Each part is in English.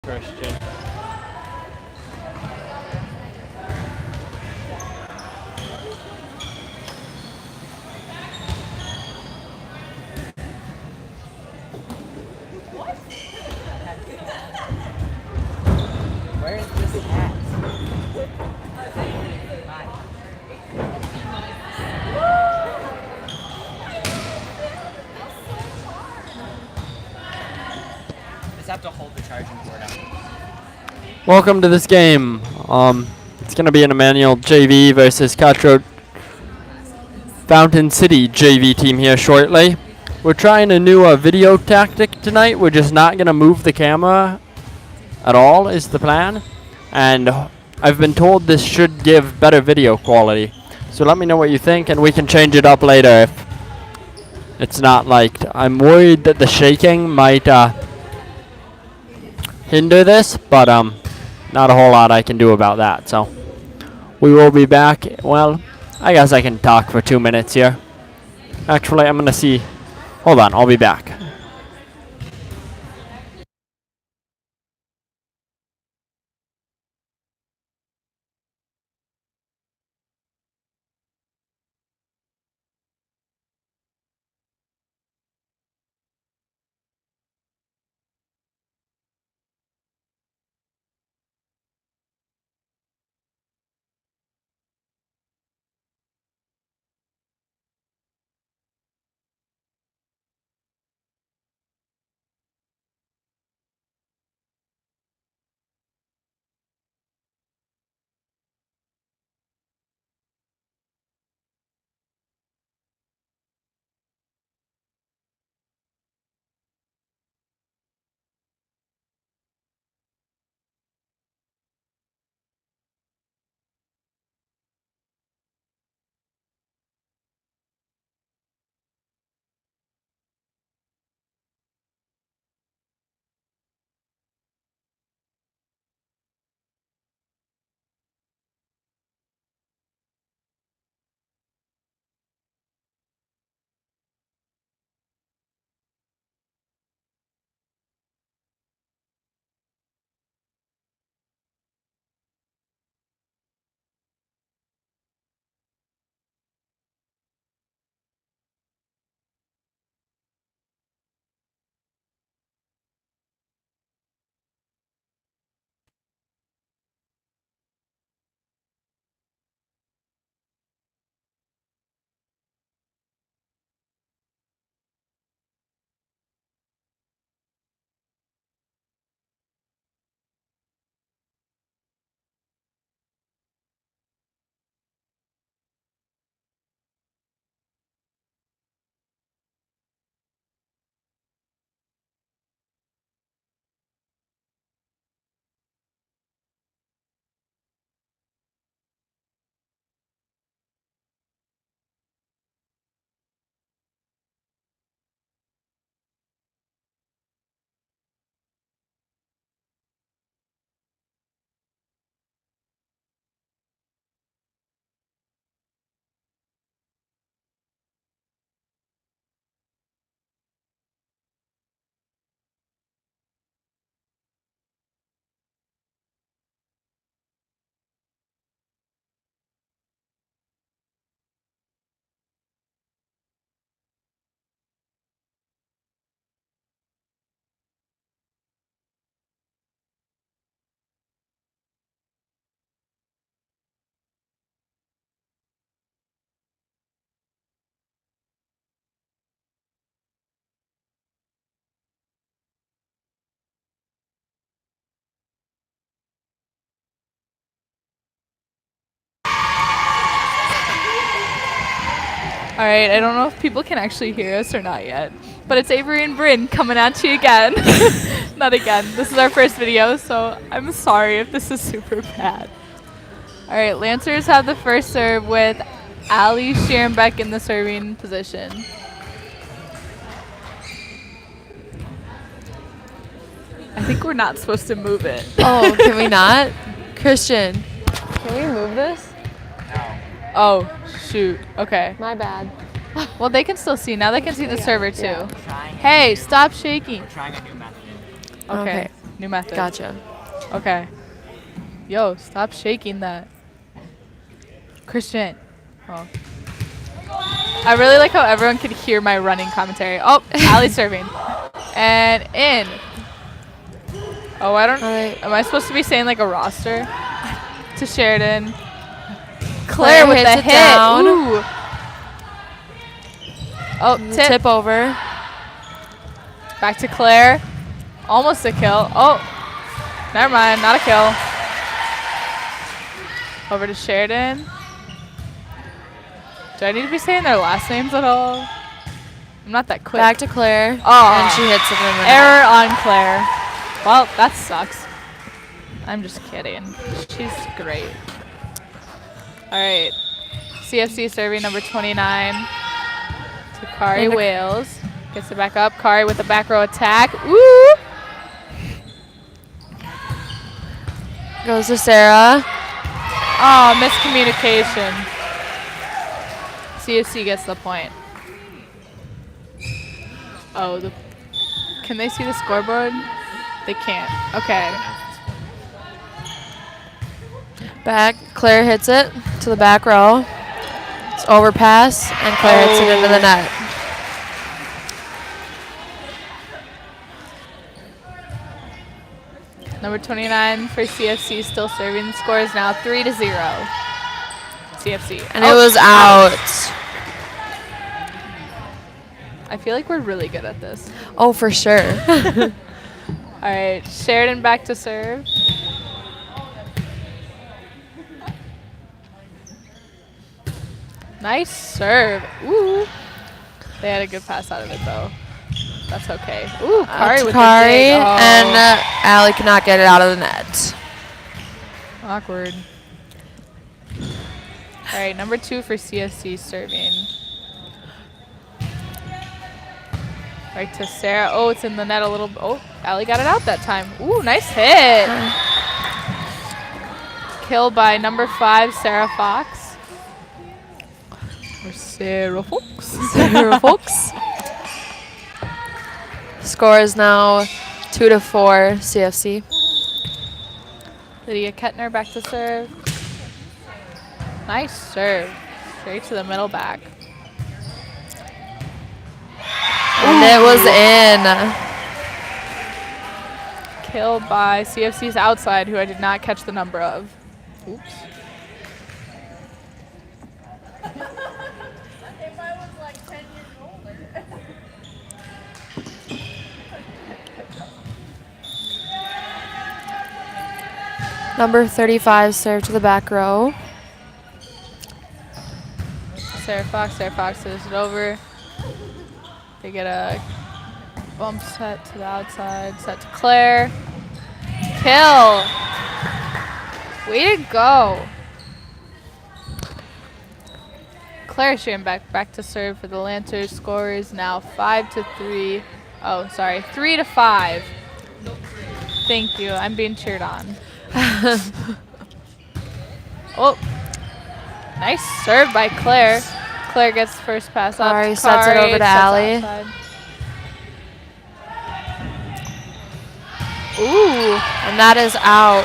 Christian. Where is this hat? Just have to hold the charging cord out. Welcome to this game. It's gonna be an Immanuel JV versus Cutthroat Fountain City JV team here shortly. We're trying a new video tactic tonight. We're just not gonna move the camera at all is the plan. And I've been told this should give better video quality. So let me know what you think and we can change it up later if it's not liked. I'm worried that the shaking might hinder this, but not a whole lot I can do about that. So we will be back. Well, I guess I can talk for 2 minutes here. Actually, I'm gonna see. Hold on, I'll be back. All right, I don't know if people can actually hear us or not yet, but it's Avery and Bryn coming at you again. Not again. This is our first video, so I'm sorry if this is super bad. All right, Lancers have the first serve with Ali Scherenbeck in the serving position. I think we're not supposed to move it. Oh, can we not? Christian, can we move this? Oh, shoot. Okay. My bad. Well, they can still see. Now they can see the server, too. Yeah. Hey, stop shaking. We're trying a new method. Okay. New method. Gotcha. Okay. Yo, stop shaking that. Christian. Oh. I really like how everyone could hear my running commentary. Oh, Allie serving. And in. Oh, I don't. Am I supposed to be saying like a roster? To Sheridan. Claire with hits the it hit. down. Ooh. Oh, Tip over. Back to Claire. Almost a kill. Oh, never mind. Not a kill. Over to Sheridan. Do I need to be saying their last names at all? I'm not that quick. Back to Claire. Oh. And she hits it in the net. Error on Claire. Well, that sucks. I'm just kidding. She's great. All right. CFC serving number 29 to Kari Wales. Gets it back up. Kari with the back row attack. Ooh! Goes to Sarah. Oh, miscommunication. CFC gets the point. Oh, can they see the scoreboard? They can't. Okay. Back. Claire hits it to the back row. It's overpass, and Claire hits it into the net. Number 29 for CFC still serving. The score is now 3-0. CFC. And it was out. I feel like we're really good at this. Oh, for sure. All right, Sheridan back to serve. Nice serve. Ooh. They had a good pass out of it, though. That's okay. Ooh, Kari with the dig. Oh. And Allie cannot get it out of the net. Awkward. All right, number 2 for CFC serving. Right to Sarah. Oh, it's in the net a little. Oh, Allie got it out that time. Ooh, nice hit. Kill by number 5, Sarah Fox. Or Sarah Fox. Sarah Fox. Score is now 2-4 CFC. Lydia Kettner back to serve. Nice serve. Straight to the middle back. And it was in. Kill by CFC's outside, who I did not catch the number of. Oops. Number 35 served to the back row. Sarah Fox is it over. They get a bump set to the outside, set to Claire. Kill! Way to go. Claire back to serve for the Lancers. Score is now 5-3. Oh, sorry, 3-5. Thank you. I'm being cheered on. Oh, nice serve by Claire. Claire gets the first pass up. Kari sets it over to Allie. Ooh, And that is out.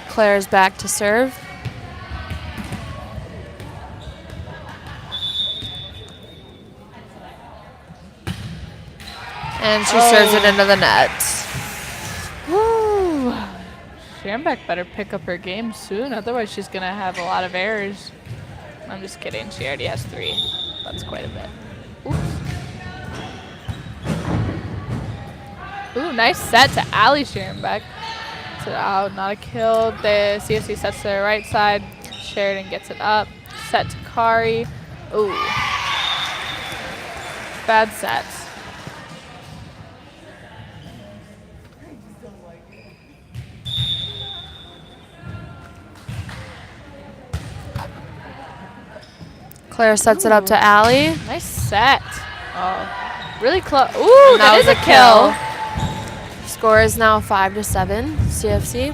Claire's back to serve. And she serves it into the net. woo. Schambach better pick up her game soon, otherwise she's gonna have a lot of errors. I'm just kidding, she already has 3. That's quite a bit. Oops. Ooh, nice set to Allie Schambach. To out, not a kill. The CFC sets to the right side. Sheridan gets it up. Set to Kari. Ooh. Bad sets. Claire sets it up to Allie. Nice set. Oh, really close. Ooh, that is a kill. Score is now 5-7 CFC.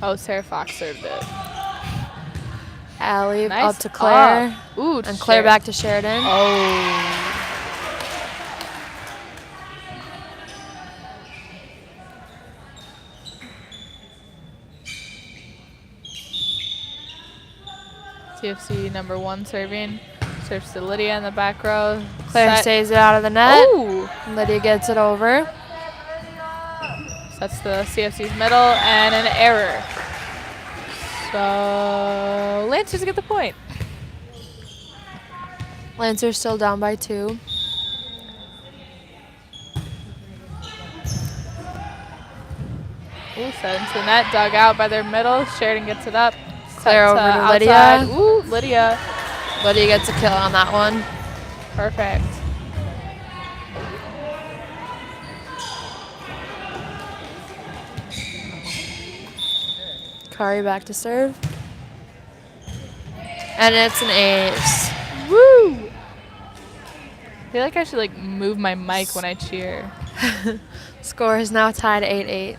Oh, Sarah Fox served it. Allie Nice up to Claire. Ooh, And Claire Sheridan. back to Sheridan. Oh. CFC number 1 serving. Serves to Lydia in the back row. Claire Set. stays it out of the net. Ooh. Lydia gets it over. Sets the CFC's middle and an error. So Lancers get the point. Lancers still down by 2. Ooh, set into the net, dug out by their middle. Sheridan gets it up. Claire Set over to outside. Lydia. Ooh, Lydia. Lydia gets a kill on that one. Perfect. Kari back to serve. And it's an ace. Woo! I feel like I should move my mic when I cheer. Score is now tied 8-8.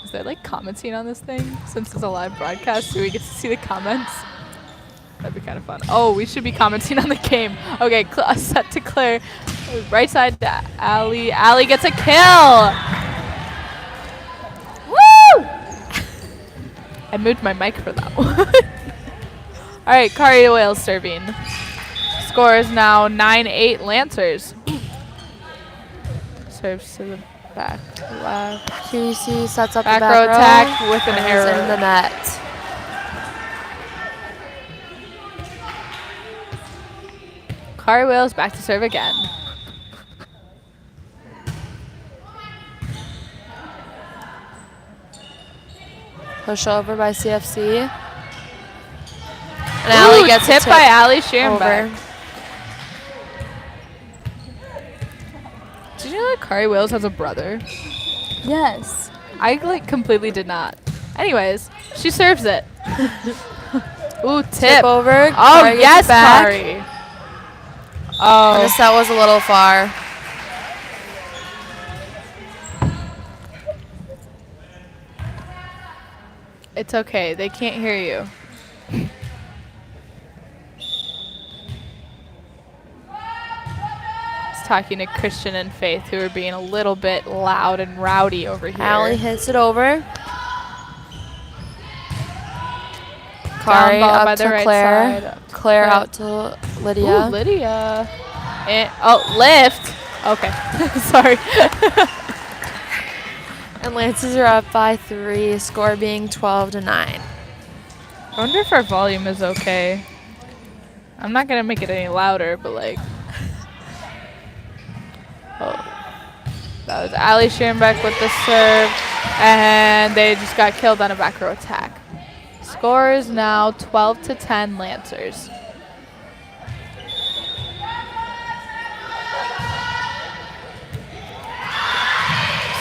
Is there commenting on this thing? Since it's a live broadcast, do we get to see the comments? That'd be kind of fun. Oh, we should be commenting on the game. Okay, set to Claire. Right side to Allie. Allie gets a kill! Woo! I moved my mic for that one. All right, Kari Wales serving. Score is now 9-8 Lancers. Serves to the back left. QC sets up Back the row back row. attack with an and error. is in the net. Kari Wales back to serve again. Push over by CFC. And Allie gets tipped a by tip Allie Scherenbeck. over. Did you know that Kari Wales has a brother? Yes. I completely did not. Anyways, she serves it. Ooh, tip. over. Oh, Kari gets yes, it back. Kari. And Oh, the set was a little far. it's okay. They can't hear you. It's talking to Christian and Faith, who are being a little bit loud and rowdy over here. Allie hits it over. Kari ball up by to the right Claire. side. Claire Claire. out to Lydia. Ooh, Lydia. And, oh, lift. Okay. Sorry. And Lancers are up by 3, score being 12-9. I wonder if our volume is okay. I'm not going to make it any louder, but oh. That was Allie Scherenbeck with the serve. And they just got killed on a back row attack. Score is now 12-10 Lancers.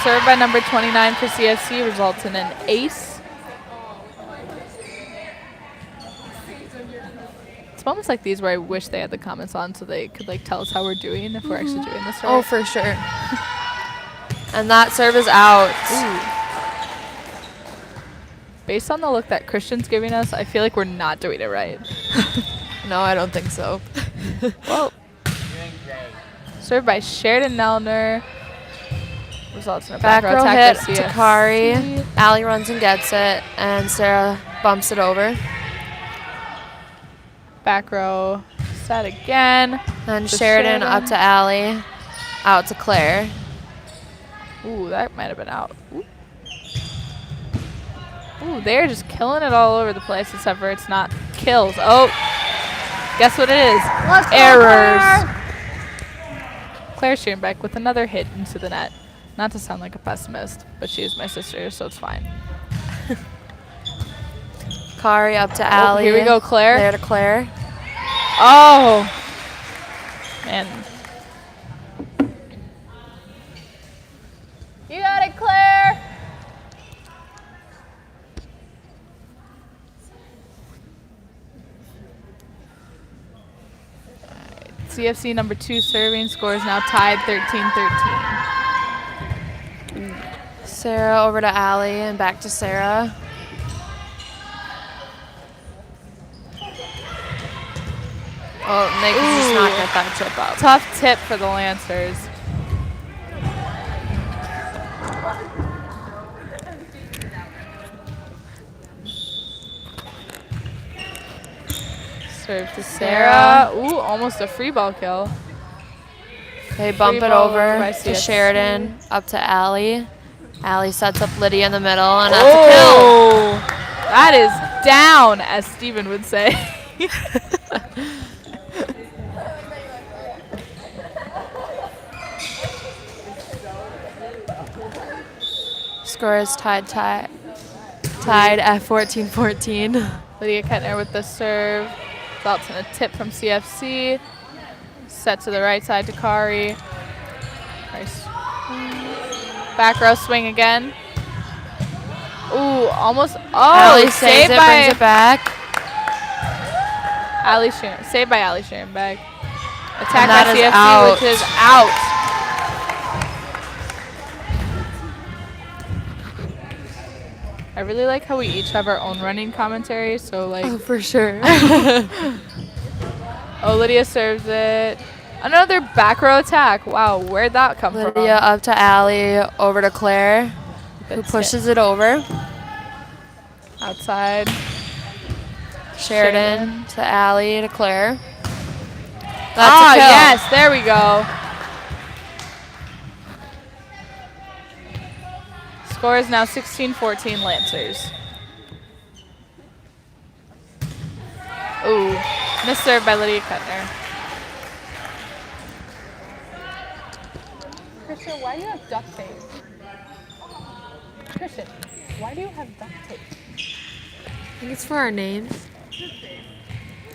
Serve by number 29 for CFC results in an ace. It's moments like these where I wish they had the comments on so they could tell us how we're doing if we're actually doing this right. Oh, for sure. And that serve is out. Based on the look that Christian's giving us, I feel like we're not doing it right. No, I don't think so. Well, served by Sheridan Nelner. Results in a Back row attack hit for to CFC. Kari. Allie runs and gets it, and Sarah bumps it over. Back row set again. And To Sheridan up to Allie, out to Claire. Ooh, that might have been out. Ooh. Ooh, they're just killing it all over the place, except for it's not kills. Oh, guess what it is? Errors. Claire Scherenbeck with another hit into the net. Not to sound like a pessimist, but she is my sister, so it's fine. Kari up to Allie. Here we go, Claire. There to Claire. Oh, man. You got it, Claire. CFC number 2 serving, score is now tied 13-13. Sarah over to Allie and back to Sarah. Oh, and they can just not get that tip up. Tough tip for the Lancers. Serve to Sarah. Ooh, almost a free ball kill. They bump Free it ball over by to CFC. Sheridan, up to Allie. Allie sets up Lydia in the middle, and that's a kill. Oh, that is down, as Steven would say. Score is tied at 14-14. Lydia Kettner with the serve. Results in a tip from CFC. Set to the right side to Kari. Nice. Back row swing again. Ooh, almost. Oh, Allie saves it, brings it back. Saved by Allie Scherenbeck. Attack that by is CFC, out. which is out. I really like how we each have our own running commentary. So like, Oh, for sure. oh, Lydia serves it. Another back row attack. Wow, where'd that come from? Lydia up to Allie, over to Claire, who Good pushes it over. Outside. Sheridan to Allie to Claire. That's Ah, a kill. yes, there we go. Score is now 16-14 Lancers. Ooh, missed serve by Lydia Kettner. Christian, why do you have duct tape? Christian, why do you have duct tape? I think it's for our names.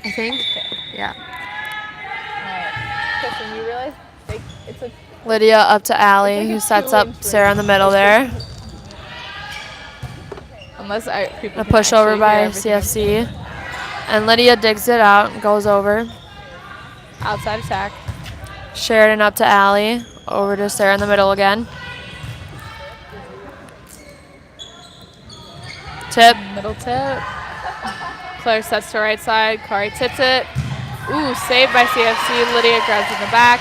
I think. Yeah. Christian, you realize like, it's a Lydia up to Allie, like who a sets up 2-inch Sarah in the middle there. unless people A can push over actually by hear everything. CFC. And Lydia digs it out and goes over. Outside attack. Sheridan up to Allie, over to Sarah in the middle again. Tip. Middle tip. Claire sets to right side. Kari tips it. Ooh, saved by CFC. Lydia grabs in the back.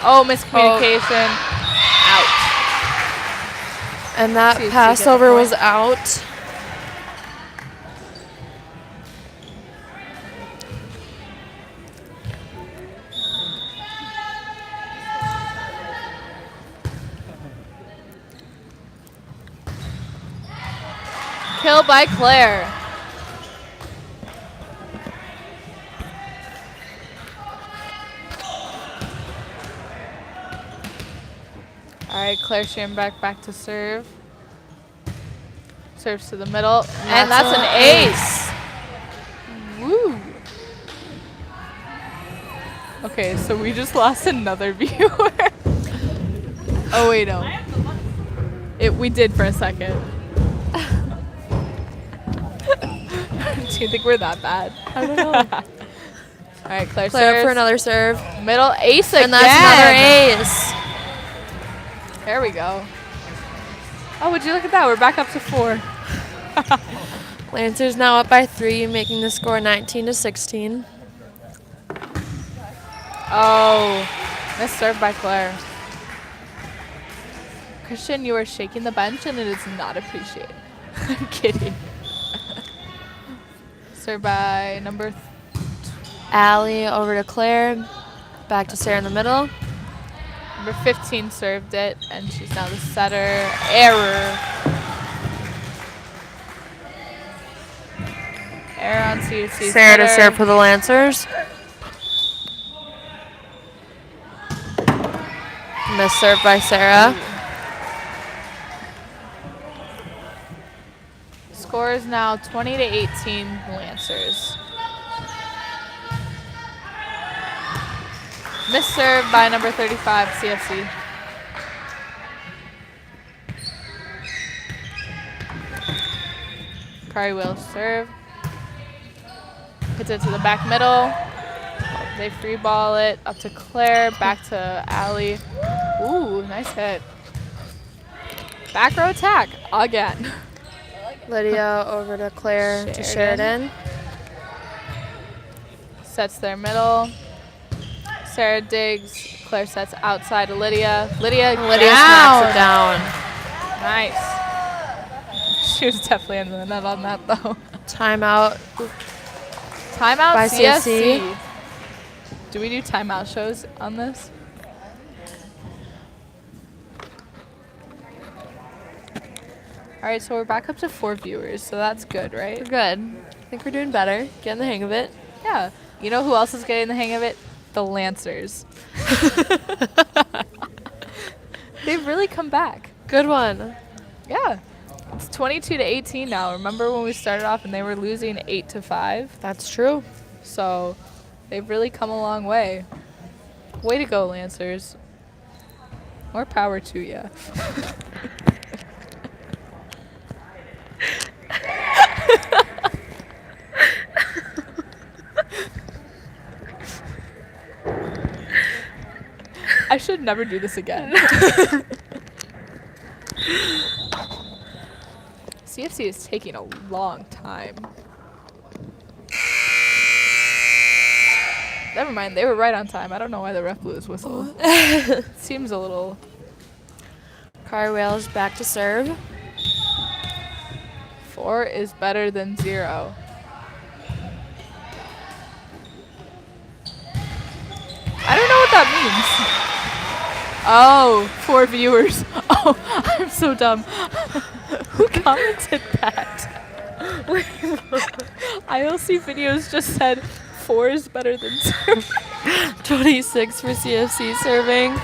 Oh, miscommunication. Out. And that CFC gets the passover point. was out. Kill by Claire. All right, Claire Scherenbeck back to serve. Serves to the middle. And that's an ace. Woo. Okay, so we just lost another viewer. Oh, wait, no. We did for a second. Do you think we're that bad? I don't know. All right, Claire Claire serves. for another serve. Middle ace again. And that's another ace. There we go. Oh, would you look at that? We're back up to 4. Lancers now up by 3, making the score 19-16. Oh, missed serve by Claire. Christian, you are shaking the bench and it is not appreciated. I'm kidding. Serve by number Allie over to Claire. Back to Sarah in the middle. Number 15 served it, and she's now the setter. Error. Error on CFC. Sarah to serve for the Lancers. Missed serve by Sarah. Score is now 20-18 Lancers. Missed serve by number 35 CFC. Kari will serve. Hits it to the back middle. They free ball it up to Claire, back to Allie. Ooh, nice hit. Back row attack again. Lydia over to Claire to Sheridan. Sets their middle. Sarah digs. Claire sets outside to Lydia. Lydia Smacks it down. Nice. She was definitely in the net on that, though. Timeout. Timeout By CFC. CFC. Do we do timeout shows on this? All right, so we're back up to 4 viewers, so that's good, right? We're good. I think we're doing better. Getting the hang of it. Yeah. You know who else is getting the hang of it? The Lancers. They've really come back. Good one. Yeah. It's 22-18 now. Remember when we started off and they were losing 8-5? That's true. So they've really come a long way. Way to go, Lancers. More power to you. I should never do this again. CFC is taking a long time. Never mind, they were right on time. I don't know why the ref blew his whistle. Seems a little... Kari Wales back to serve. 4 is better than 0. I don't know what that means. Oh, 4 viewers. Oh, I'm so dumb. Who commented that? ILC videos just said 4 is better than 0. 26 for CFC serving.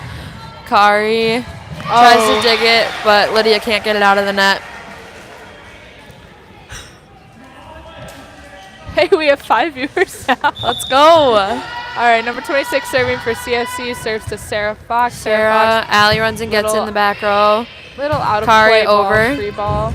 Kari tries to dig it, but Lydia can't get it out of the net. Hey, we have 5 viewers now. Let's go. All right, number 26 serving for CFC serves to Sarah Fox. Sarah, Fox, Allie runs and gets in the back row. little out of Kari play ball, over. free ball.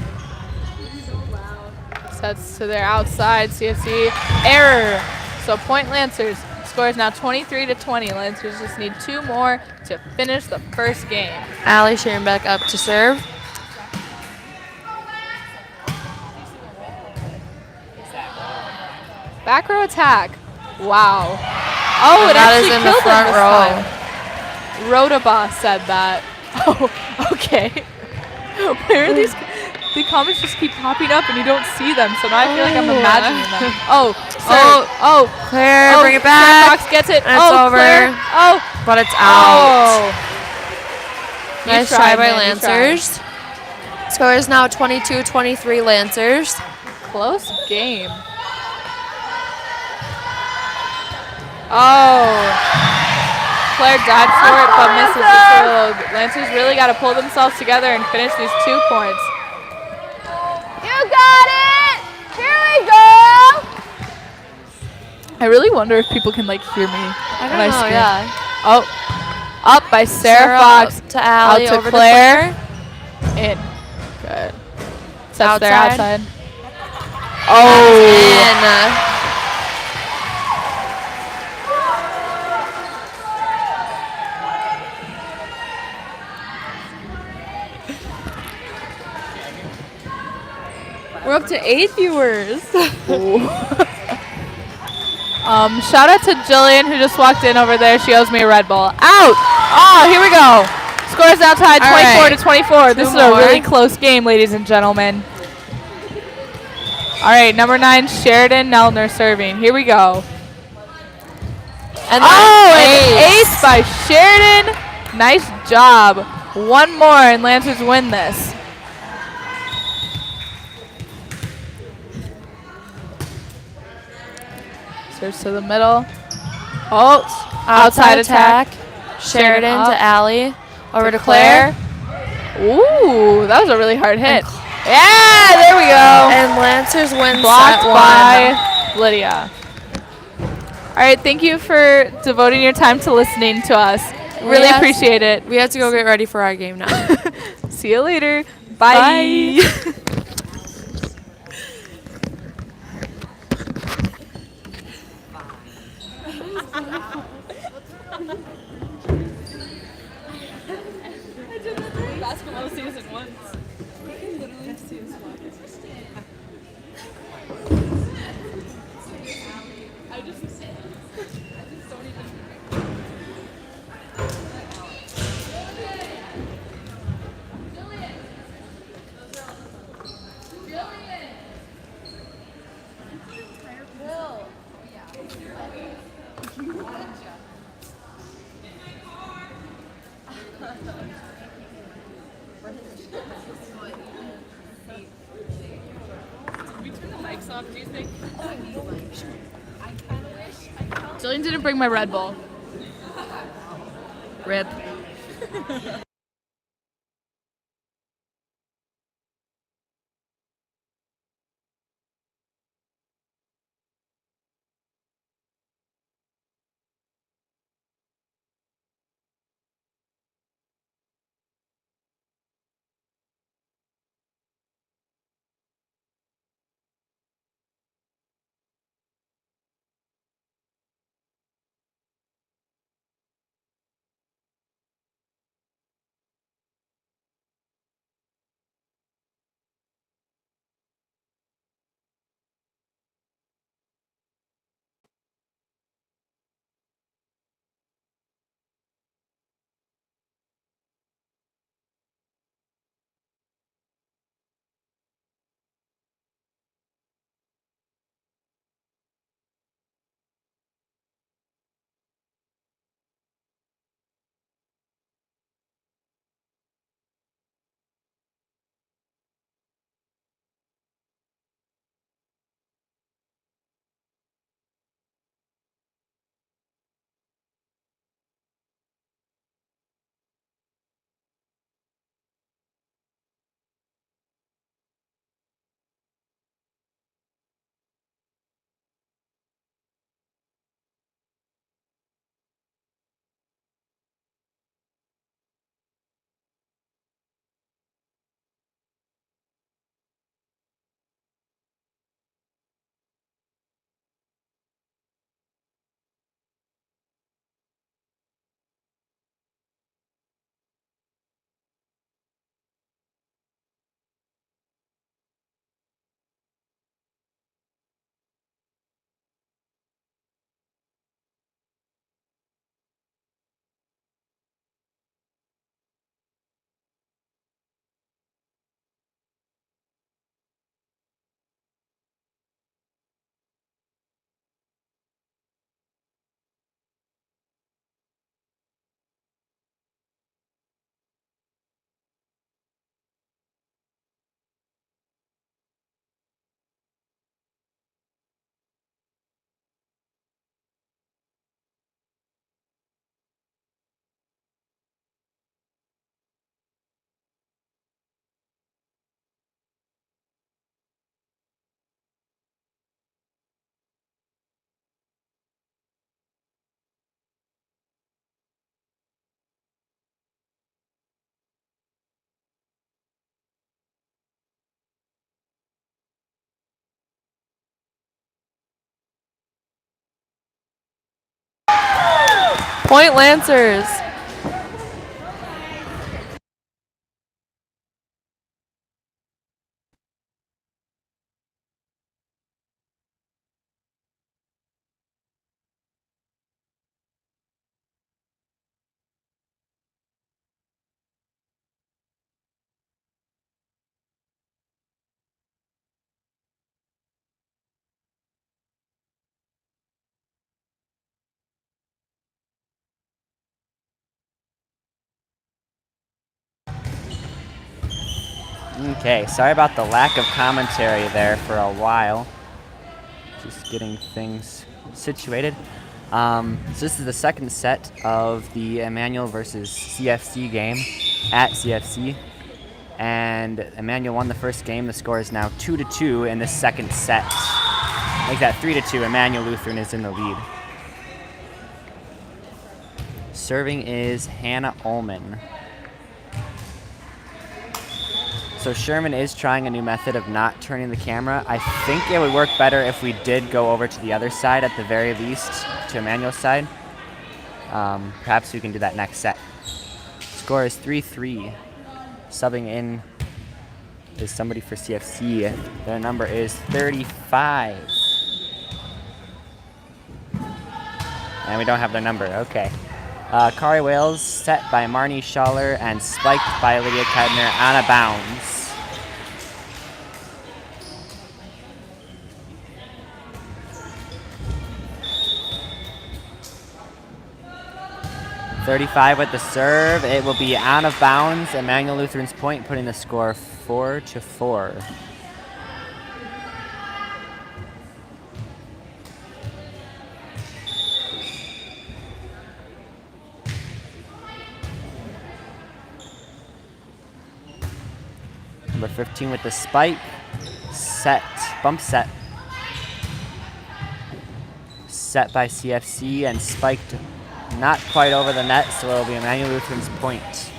Sets to their outside. CFC error. So point Lancers. Score is now 23-20. Lancers just need 2 more to finish the first game. Allie Scherenbeck up to serve. Back row attack. Wow. Oh, it that is actually in the killed front them this row. time. Rotaba said that. Oh, okay. Where are these? The comments just keep popping up and you don't see them, so now I feel like I'm imagining them. Oh, Claire, bring it Sarah back. Fox gets it. And it's over. Claire. Oh, But it's out. You Nice tried, try by man, you tried. Lancers. Score is now 22-23 Lancers. Close game. Oh. Claire died for it, but misses the throw. Lancers really got to pull themselves together and finish these 2 points. You got it! Here we go! I really wonder if people can, like, hear me I when don't I know, scream. yeah. Oh, up by Sarah Fox. Up to Allie, out to over Claire. to Claire. In. Good. Sets there Outside. outside. Oh. In. We're up to 8 viewers. Shout out to Jillian who just walked in over there. She owes me a Red Bull. Out! Oh, here we go. Scores now tied 24-24. This is a really close game, ladies and gentlemen. All right, number 9, Sheridan Nelner serving. Here we go. And an ace by Sheridan. Nice job. 1 more and Lancers win this. Serves to the middle. Oh, outside attack. Sheridan up. to Allie. Over to Claire. Ooh, that was a really hard hit. Yeah, there we go. And Lancers win Blocked set 1. by Lydia. All right, thank you for devoting your time to listening to us. Really appreciate it. We have to go get ready for our game now. See you later. Bye. Basketball season once. You can literally see us once. I just don't even. Jillian didn't bring my Red Bull. Rip. Point Lancers. Okay, sorry about the lack of commentary there for a while. Just getting things situated. So this is the second set of the Immanuel versus CFC game at CFC. And Immanuel won the first game. The score is now 2-2 in the second set. Make that 3-2. Immanuel Lutheran is in the lead. Serving is Hannah Ullman. So Sherman is trying a new method of not turning the camera. I think it would work better if we did go over to the other side at the very least, to Immanuel's side. Perhaps we can do that next set. Score is 3-3. Subbing in is somebody for CFC. Their number is 35. And we don't have their number, okay. Kari Wales set by Marnie Schaller and spiked by Lydia Kedner out of bounds. 35 with the serve. It will be out of bounds. Immanuel Lutheran's point, putting the score 4-4. Number 15 with the spike. Set, bump set. Set by CFC and spiked not quite over the net, so it'll be Immanuel Lutheran's point.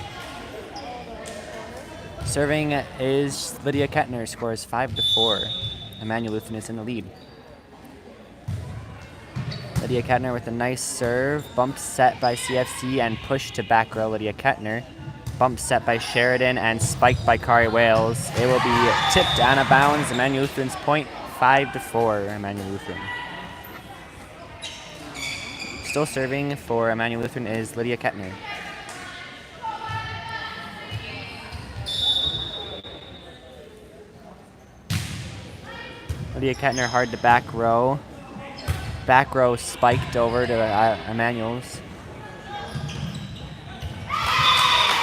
Serving is Lydia Kettner, scores 5-4. Immanuel Lutheran is in the lead. Lydia Kettner with a nice serve, bump set by CFC and push to back row Lydia Kettner. Bump set by Sheridan and spiked by Kari Wales. It will be tipped out of bounds. Immanuel Lutheran's point, 5-4, Immanuel Lutheran. Still serving for Immanuel Lutheran is Lydia Kettner. Lydia Kettner hard to back row. Back row spiked over to Immanuel's.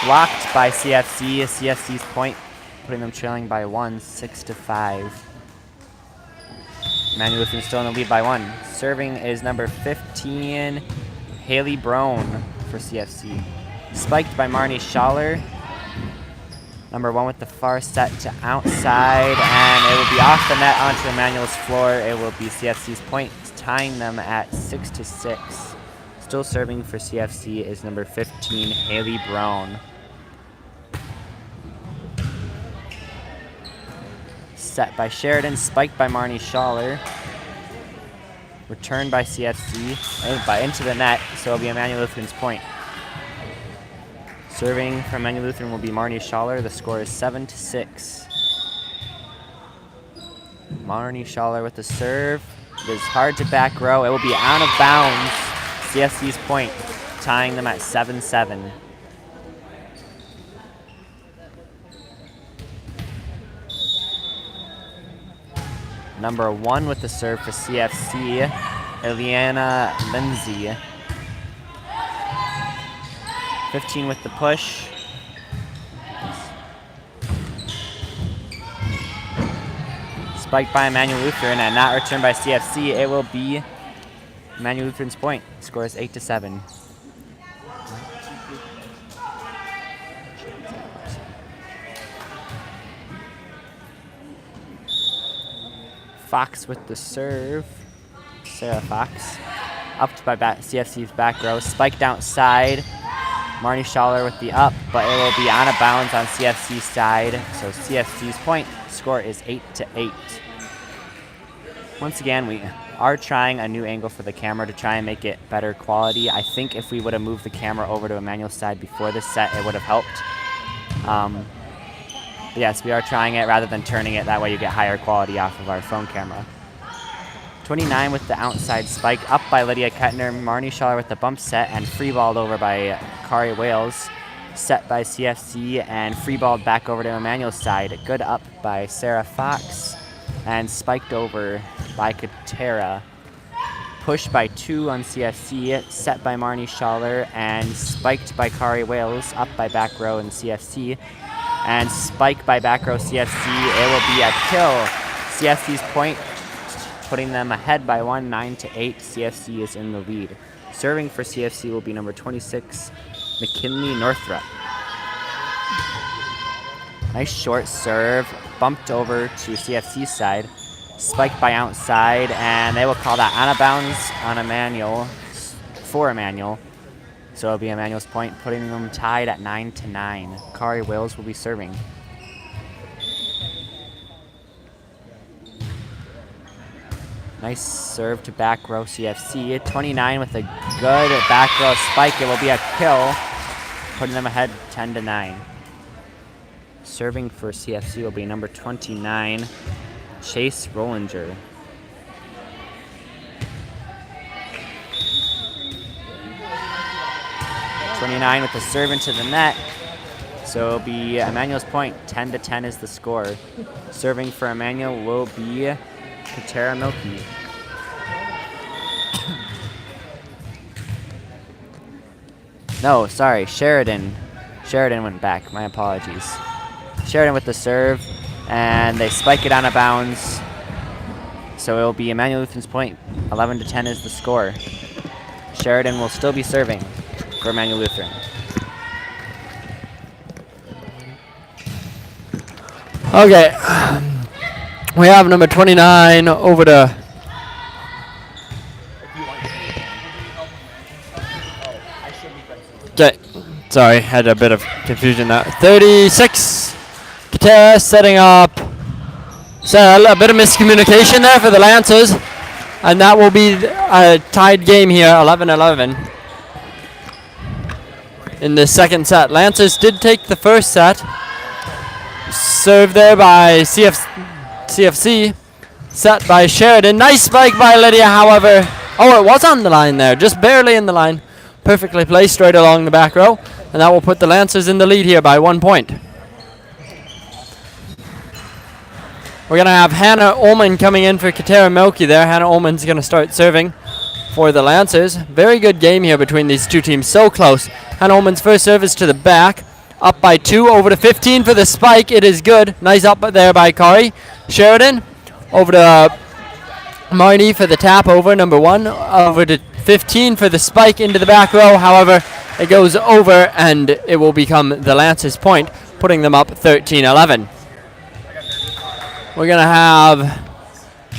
Blocked by CFC. CFC's point, putting them trailing by 1, 6-5. Immanuel Lutheran still in the lead by 1. Serving is number 15, Haley Brown for CFC. Spiked by Marnie Schaller. Number 1 with the far set to outside, and it will be off the net onto Immanuel's floor. It will be CFC's point, tying them at 6-6. Still serving for CFC is number 15, Haley Brown. Set by Sheridan, spiked by Marnie Schaller. Returned by CFC, into the net, so it'll be Immanuel Lutheran's point. Serving from Immanuel Lutheran will be Marnie Schaller. The score is 7-6. Marnie Schaller with the serve. It is hard to back row. It will be out of bounds. CFC's point, tying them at 7-7. Number 1 with the serve for CFC, Eliana Lindsay. 15 with the push. Spiked by Immanuel Lutheran and not returned by CFC. It will be Immanuel Lutheran's point. Score is 8-7. Fox with the serve. Sarah Fox. Upped by CFC's back row. Spiked outside. Marnie Schaller with the up, but it will be out of bounds on CFC's side. So CFC's point score is 8-8. Once again, we are trying a new angle for the camera to try and make it better quality. I think if we would have moved the camera over to Immanuel's side before this set, it would have helped. Yes, we are trying it rather than turning it. That way you get higher quality off of our phone camera. 29 with the outside spike, up by Lydia Kettner. Marnie Schaller with the bump set and free balled over by Kari Wales. Set by CFC and free balled back over to Immanuel's side. Good up by Sarah Fox and spiked over by Katera. Pushed by 2 on CFC, set by Marnie Schaller and spiked by Kari Wales, up by back row in CFC. And spike by back row CFC. It will be a kill. CFC's point, putting them ahead by 1, 9-8. CFC is in the lead. Serving for CFC will be number 26, McKinley Northrup. Nice short serve, bumped over to CFC's side. Spiked by outside, and they will call that out of bounds on Immanuel, for Immanuel. So it'll be Immanuel's point, putting them tied at 9-9. Kari Wales will be serving. Nice serve to back row CFC. 29 with a good back row spike. It will be a kill, putting them ahead 10-9. Serving for CFC will be number 29, Chase Rollinger. .29 with the serve into the net. So it'll be Immanuel's point. 10-10 is the score. Serving for Immanuel will be Katera Milky. No, sorry, Sheridan. Sheridan went back. My apologies. Sheridan with the serve, and they spike it out of bounds. So it will be Immanuel Lutheran's point. 11-10 is the score. Sheridan will still be serving for Immanuel Lutheran. Okay. We have number 29 over to... Okay. Sorry, had a bit of confusion there. 36. Katera setting up. So a bit of miscommunication there for the Lancers. And that will be a tied game here, 11-11. In the second set. Lancers did take the first set. Served there by CFC. Set by Sheridan. Nice spike by Lydia, however. Oh, it was on the line there. Just barely in the line. Perfectly placed right along the back row. And that will put the Lancers in the lead here by 1 point. We're going to have Hannah Ullman coming in for Katera Milky there. Hannah Ullman's going to start serving for the Lancers. Very good game here between these two teams. So close. Hannah Ullman's first service to the back. Up by 2. Over to 15 for the spike. It is good. Nice up there by Kari. Sheridan. Over to Marnie for the tap over. Number 1. Over to 15 for the spike into the back row. However, it goes over and it will become the Lancers' point, putting them up 13-11. We're going to have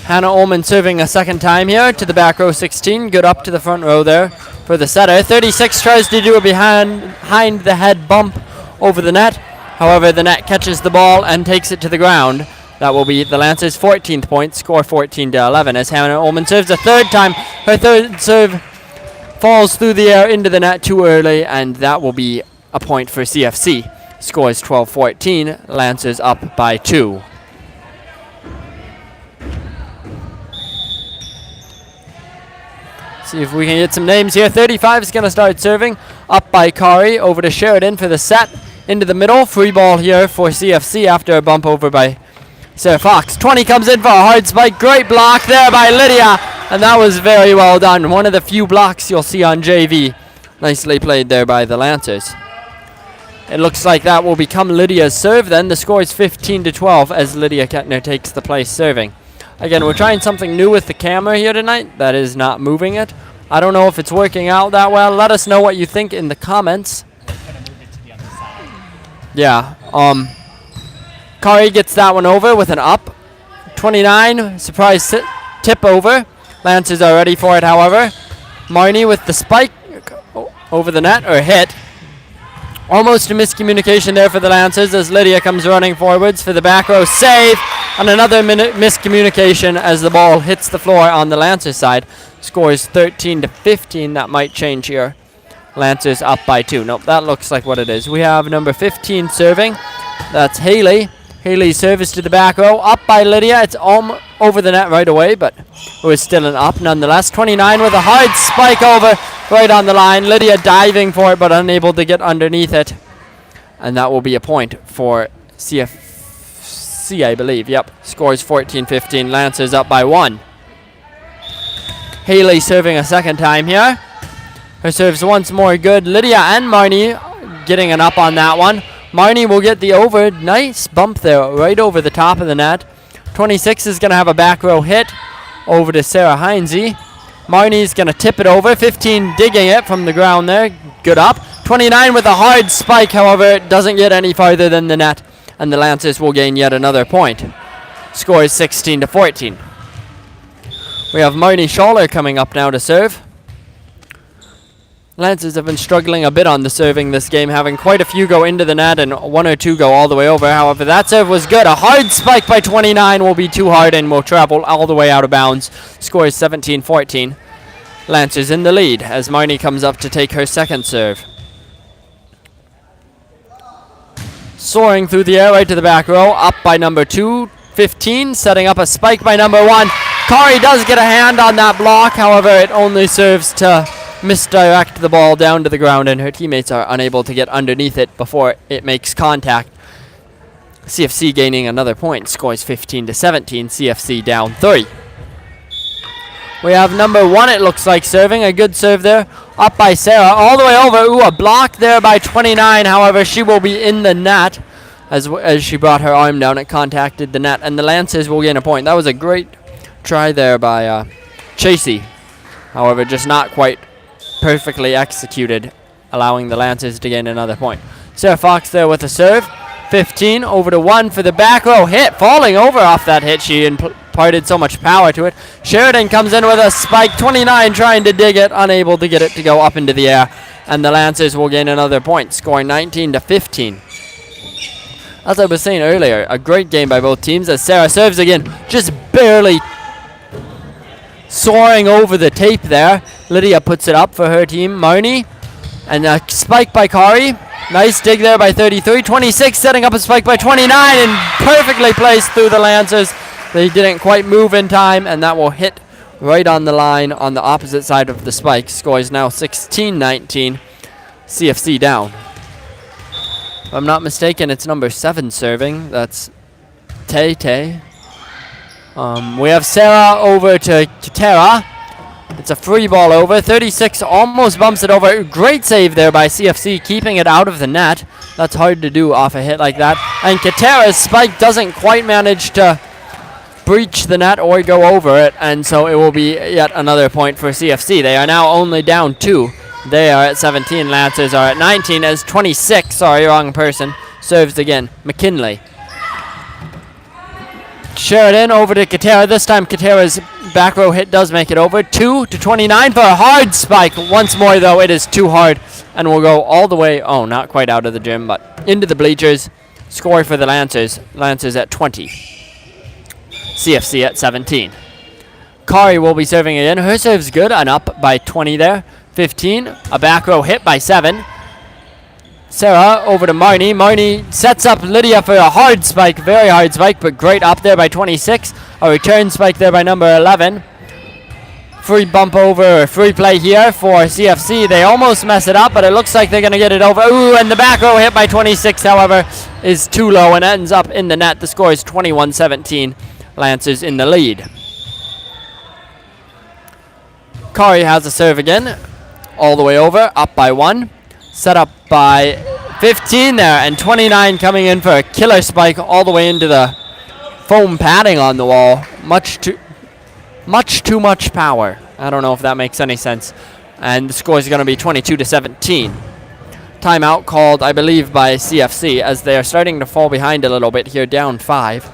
Hannah Ullman serving a second time here to the back row 16. Good up to the front row there for the setter. 36 tries to do a behind the head bump over the net. However, the net catches the ball and takes it to the ground. That will be the Lancers' 14th point, score 14-11 as Hannah Ullman serves a third time. Her third serve falls through the air into the net too early, and that will be a point for CFC. Scores 12-14, Lancers up by 2. See if we can get some names here. 35 is going to start serving. Up by Kari. Over to Sheridan for the set. Into the middle. Free ball here for CFC after a bump over by Sarah Fox. 20 comes in for a hard spike. Great block there by Lydia. And that was very well done. One of the few blocks you'll see on JV. Nicely played there by the Lancers. It looks like that will become Lydia's serve then. The score is 15-12 as Lydia Kettner takes the place serving. Again, we're trying something new with the camera here tonight. That is not moving it. I don't know if it's working out that well. Let us know what you think in the comments. Yeah. Kari gets that one over with an up. 29, surprise tip over. Lancers are ready for it, however. Marnie with the spike over the net, or hit. Almost a miscommunication there for the Lancers as Lydia comes running forwards for the back row save. And another miscommunication as the ball hits the floor on the Lancers side. Scores 13-15. That might change here. Lancers up by 2. Nope, that looks like what it is. We have number 15 serving. That's Haley. Haley's service to the back row. Up by Lydia. It's over the net right away, but it was still an up nonetheless. 29 with a hard spike over right on the line. Lydia diving for it, but unable to get underneath it. And that will be a point for CFC, I believe. Yep, scores 14-15. Lancers up by 1. Haley serving a second time here. Her serve's once more good. Lydia and Marnie getting an up on that one. Marnie will get the over. Nice bump there right over the top of the net. 26 is going to have a back row hit over to Sarah Heinze. Marnie's going to tip it over. 15 digging it from the ground there. Good up. 29 with a hard spike. However, it doesn't get any farther than the net. And the Lancers will gain yet another point. Score is 16-14. We have Marnie Schaller coming up now to serve. Lancers have been struggling a bit on the serving this game, having quite a few go into the net and 1 or 2 go all the way over. However, that serve was good. A hard spike by 29 will be too hard and will travel all the way out of bounds. Score is 17-14. Lancers in the lead as Marnie comes up to take her second serve. Soaring through the air right to the back row. Up by number 2. 15, setting up a spike by number 1. Kari does get a hand on that block. However, it only serves to misdirect the ball down to the ground, and her teammates are unable to get underneath it before it makes contact. CFC gaining another point. Scores 15-17. CFC down 3. We have number 1, it looks like, serving. A good serve there. Up by Sarah, all the way over. Ooh, a block there by 29. However, she will be in the net as she brought her arm down. It contacted the net, and the Lancers will gain a point. That was a great try there by Chasey. However, just not quite perfectly executed, allowing the Lancers to gain another point. Sarah Fox there with a serve. 15 over to 1 for the back row hit. Falling over off that hit. She imparted so much power to it. Sheridan comes in with a spike. 29 trying to dig it. Unable to get it to go up into the air. And the Lancers will gain another point, scoring 19-15. As I was saying earlier, a great game by both teams as Sarah serves again. Just barely soaring over the tape there. Lydia puts it up for her team. Marnie. And a spike by Kari. Nice dig there by 33. 26 setting up a spike by 29 and perfectly placed through the Lancers. They didn't quite move in time, and that will hit right on the line on the opposite side of the spike. Score is now 16-19. CFC down. If I'm not mistaken, it's number 7 serving. That's Tay. We have Sarah over to Katera. It's a free ball over. 36 almost bumps it over. Great save there by CFC, keeping it out of the net. That's hard to do off a hit like that. And Katera's spike doesn't quite manage to breach the net or go over it, and so it will be yet another point for CFC. They are now only down 2. They are at 17. Lancers are at 19 as 26, sorry, wrong person, serves again. McKinley. Sheridan over to Katera. This time Katera's back row hit does make it over. 2-29 for a hard spike. Once more, though, it is too hard and will go all the way, not quite out of the gym, but into the bleachers. Score for the Lancers. Lancers at 20. CFC at 17. Kari will be serving again. Her serve's good and up by 20 there. 15. A back row hit by 7. Sarah over to Marnie. Marnie sets up Lydia for a hard spike, very hard spike, but great up there by 26. A return spike there by number 11. Free bump over, free play here for CFC. They almost mess it up, but it looks like they're going to get it over. Ooh, and the back row hit by 26, however, is too low and ends up in the net. The score is 21-17. Lancers in the lead. Kari has a serve again. All the way over, up by 1. Set up by 15 there, and 29 coming in for a killer spike all the way into the foam padding on the wall. Much too much power. I don't know if that makes any sense. And the score is going to be 22-17. Timeout called, I believe, by CFC as they are starting to fall behind a little bit here, down 5.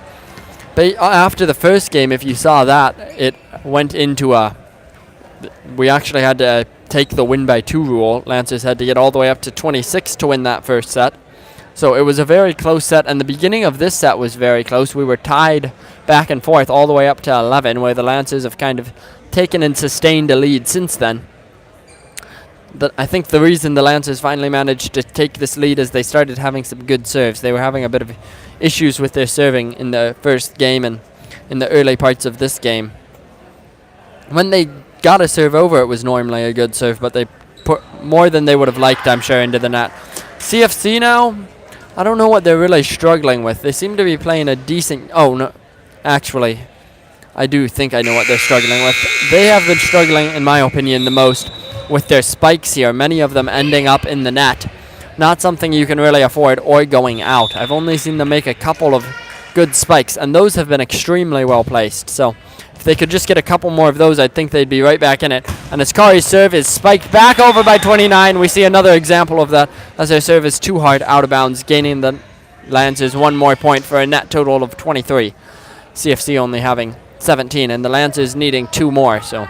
But after the first game, if you saw that, it went into we actually had to take the win by 2 rule. Lancers had to get all the way up to 26 to win that first set. So it was a very close set, and the beginning of this set was very close. We were tied back and forth all the way up to 11, where the Lancers have kind of taken and sustained a lead since then. I think the reason the Lancers finally managed to take this lead is they started having some good serves. They were having a bit of issues with their serving in the first game and in the early parts of this game. When they got a serve over, it was normally a good serve, but they put more than they would have liked, I'm sure, into the net. CFC now, I don't know what they're really struggling with. They seem to be playing a decent... Oh, no. Actually, I do think I know what they're struggling with. They have been struggling, in my opinion, the most with their spikes here, many of them ending up in the net. Not something you can really afford or going out. I've only seen them make a couple of good spikes, and those have been extremely well placed. So if they could just get a couple more of those, I think they'd be right back in it. And as Kari's serve is spiked back over by 29, we see another example of that as their serve is too hard out of bounds, gaining the Lancers 1 more point for a net total of 23. CFC only having 17, and the Lancers needing 2 more. So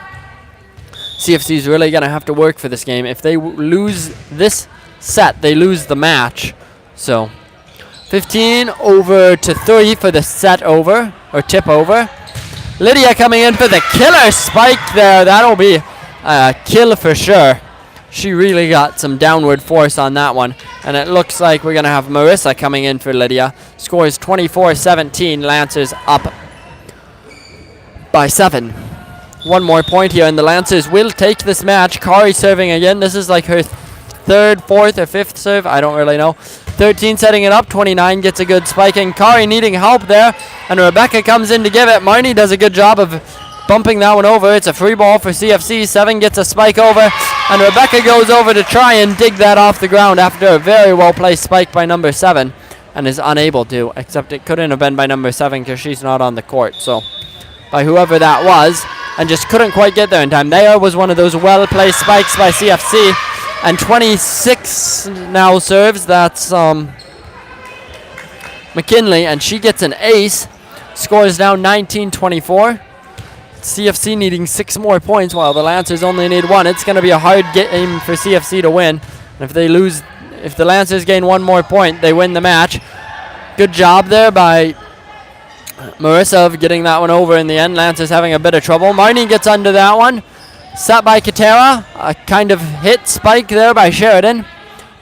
CFC's really going to have to work for this game. If they lose this set, they lose the match. So 15 over to 3 for the set over, or tip over. Lydia coming in for the killer spike there. That'll be a kill for sure. She really got some downward force on that one. And it looks like we're going to have Marissa coming in for Lydia. Scores 24-17. Lancers up by 7. 1 more point here, and the Lancers will take this match. Kari serving again. This is like her 3rd, 4th, or 5th serve. I don't really know. 13 setting it up. 29 gets a good spike, and Kari needing help there. And Rebecca comes in to give it. Marnie does a good job of bumping that one over. It's a free ball for CFC. 7 gets a spike over, and Rebecca goes over to try and dig that off the ground after a very well-placed spike by number 7, and is unable to, except it couldn't have been by number 7 because she's not on the court. So by whoever that was, and just couldn't quite get there in time. There was one of those well-placed spikes by CFC, and 26 now serves. That's McKinley, and she gets an ace. Score is now 19-24. CFC needing 6 more points while the Lancers only need 1. It's going to be a hard game for CFC to win. And if they lose, if the Lancers gain 1 more point, they win the match. Good job there by Marissa of getting that one over in the end. Lancers having a bit of trouble. Marnie gets under that one. Set by Katera. A kind of hit spike there by Sheridan.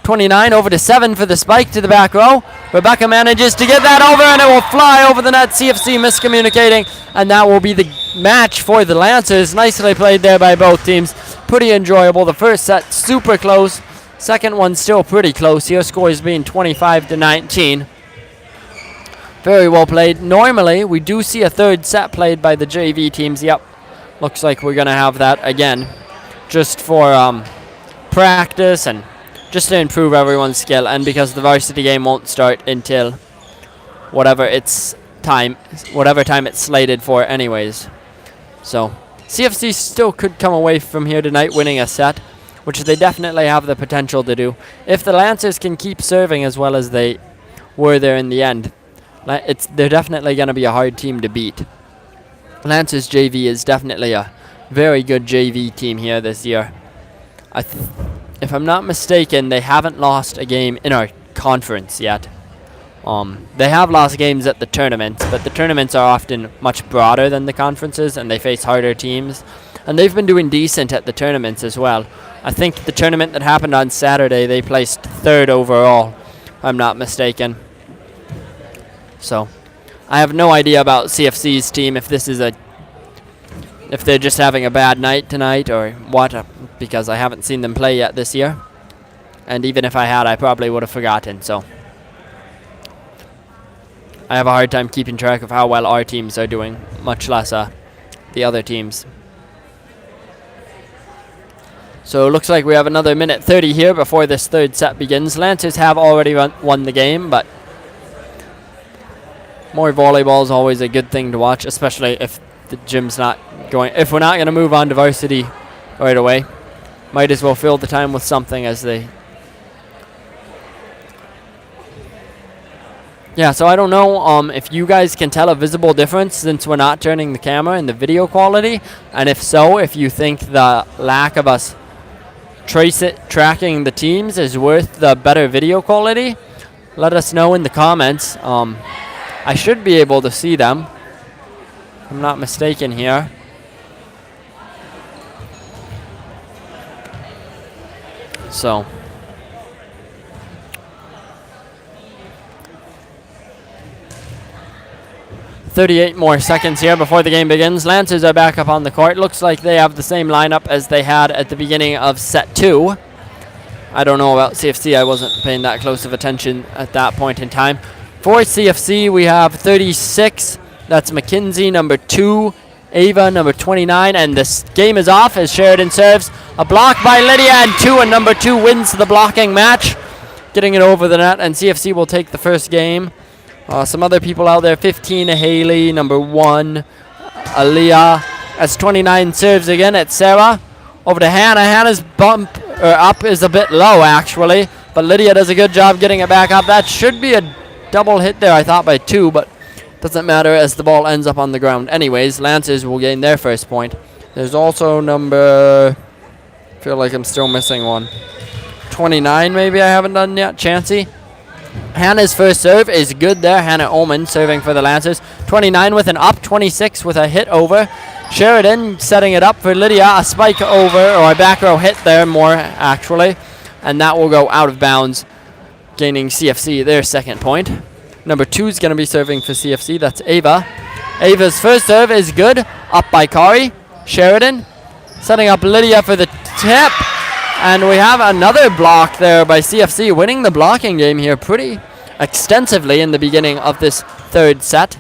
29 over to 7 for the spike to the back row. Rebecca manages to get that over, and it will fly over the net. CFC miscommunicating, and that will be the match for the Lancers. Nicely played there by both teams. Pretty enjoyable. The first set super close. Second one still pretty close here. Scores being 25-19. Very well played. Normally we do see a third set played by the JV teams. Yep, looks like we're gonna have that again, just for practice and just to improve everyone's skill, and because the varsity game won't start until whatever time it's slated for anyways. So CFC still could come away from here tonight winning a set, which they definitely have the potential to do. If the Lancers can keep serving as well as they were there in the end, they're definitely going to be a hard team to beat. Lancers JV is definitely a very good JV team here this year. If I'm not mistaken, they haven't lost a game in our conference yet. They have lost games at the tournaments, but the tournaments are often much broader than the conferences, and they face harder teams. And they've been doing decent at the tournaments as well. I think the tournament that happened on Saturday, they placed 3rd overall, if I'm not mistaken. So I have no idea about CFC's team, if they're just having a bad night tonight or what, because I haven't seen them play yet this year. And even if I had, I probably would have forgotten. So I have a hard time keeping track of how well our teams are doing, much less the other teams. So it looks like we have another minute 30 here before this third set begins. Lancers have already won the game, but more volleyball is always a good thing to watch, especially if the gym's not going. If we're not going to move on to varsity right away, might as well fill the time with something as they. Yeah, so I don't know if you guys can tell a visible difference since we're not turning the camera in the video quality, and if so, if you think the lack of us tracking the teams is worth the better video quality, let us know in the comments. I should be able to see them, if I'm not mistaken here. So 38 more seconds here before the game begins. Lancers are back up on the court. Looks like they have the same lineup as they had at the beginning of set 2. I don't know about CFC. I wasn't paying that close of attention at that point in time. For CFC, we have 36. That's Mackenzie, number 2. Ava, number 29. And this game is off as Sheridan serves. A block by Lydia, and 2. And number 2 wins the blocking match, getting it over the net. And CFC will take the first game. Some other people out there. 15, Haley, number 1. Aaliyah. As 29 serves again, it's Sarah. Over to Hannah. Hannah's up is a bit low, actually. But Lydia does a good job getting it back up. That should be a double hit there, I thought, by 2, but doesn't matter as the ball ends up on the ground. Anyways, Lancers will gain their first point. There's also number, I feel like I'm still missing one. 29 maybe I haven't done yet, Chansey. Hannah's first serve is good there. Hannah Ullman serving for the Lancers. 29 with an up, 26 with a hit over. Sheridan setting it up for Lydia. A spike over, or a back row hit there more actually. And that will go out of bounds, gaining CFC their second point. Number 2 is going to be serving for CFC. That's Ava. Ava's first serve is good. Up by Kari. Sheridan setting up Lydia for the tip. And we have another block there by CFC, winning the blocking game here pretty extensively in the beginning of this third set.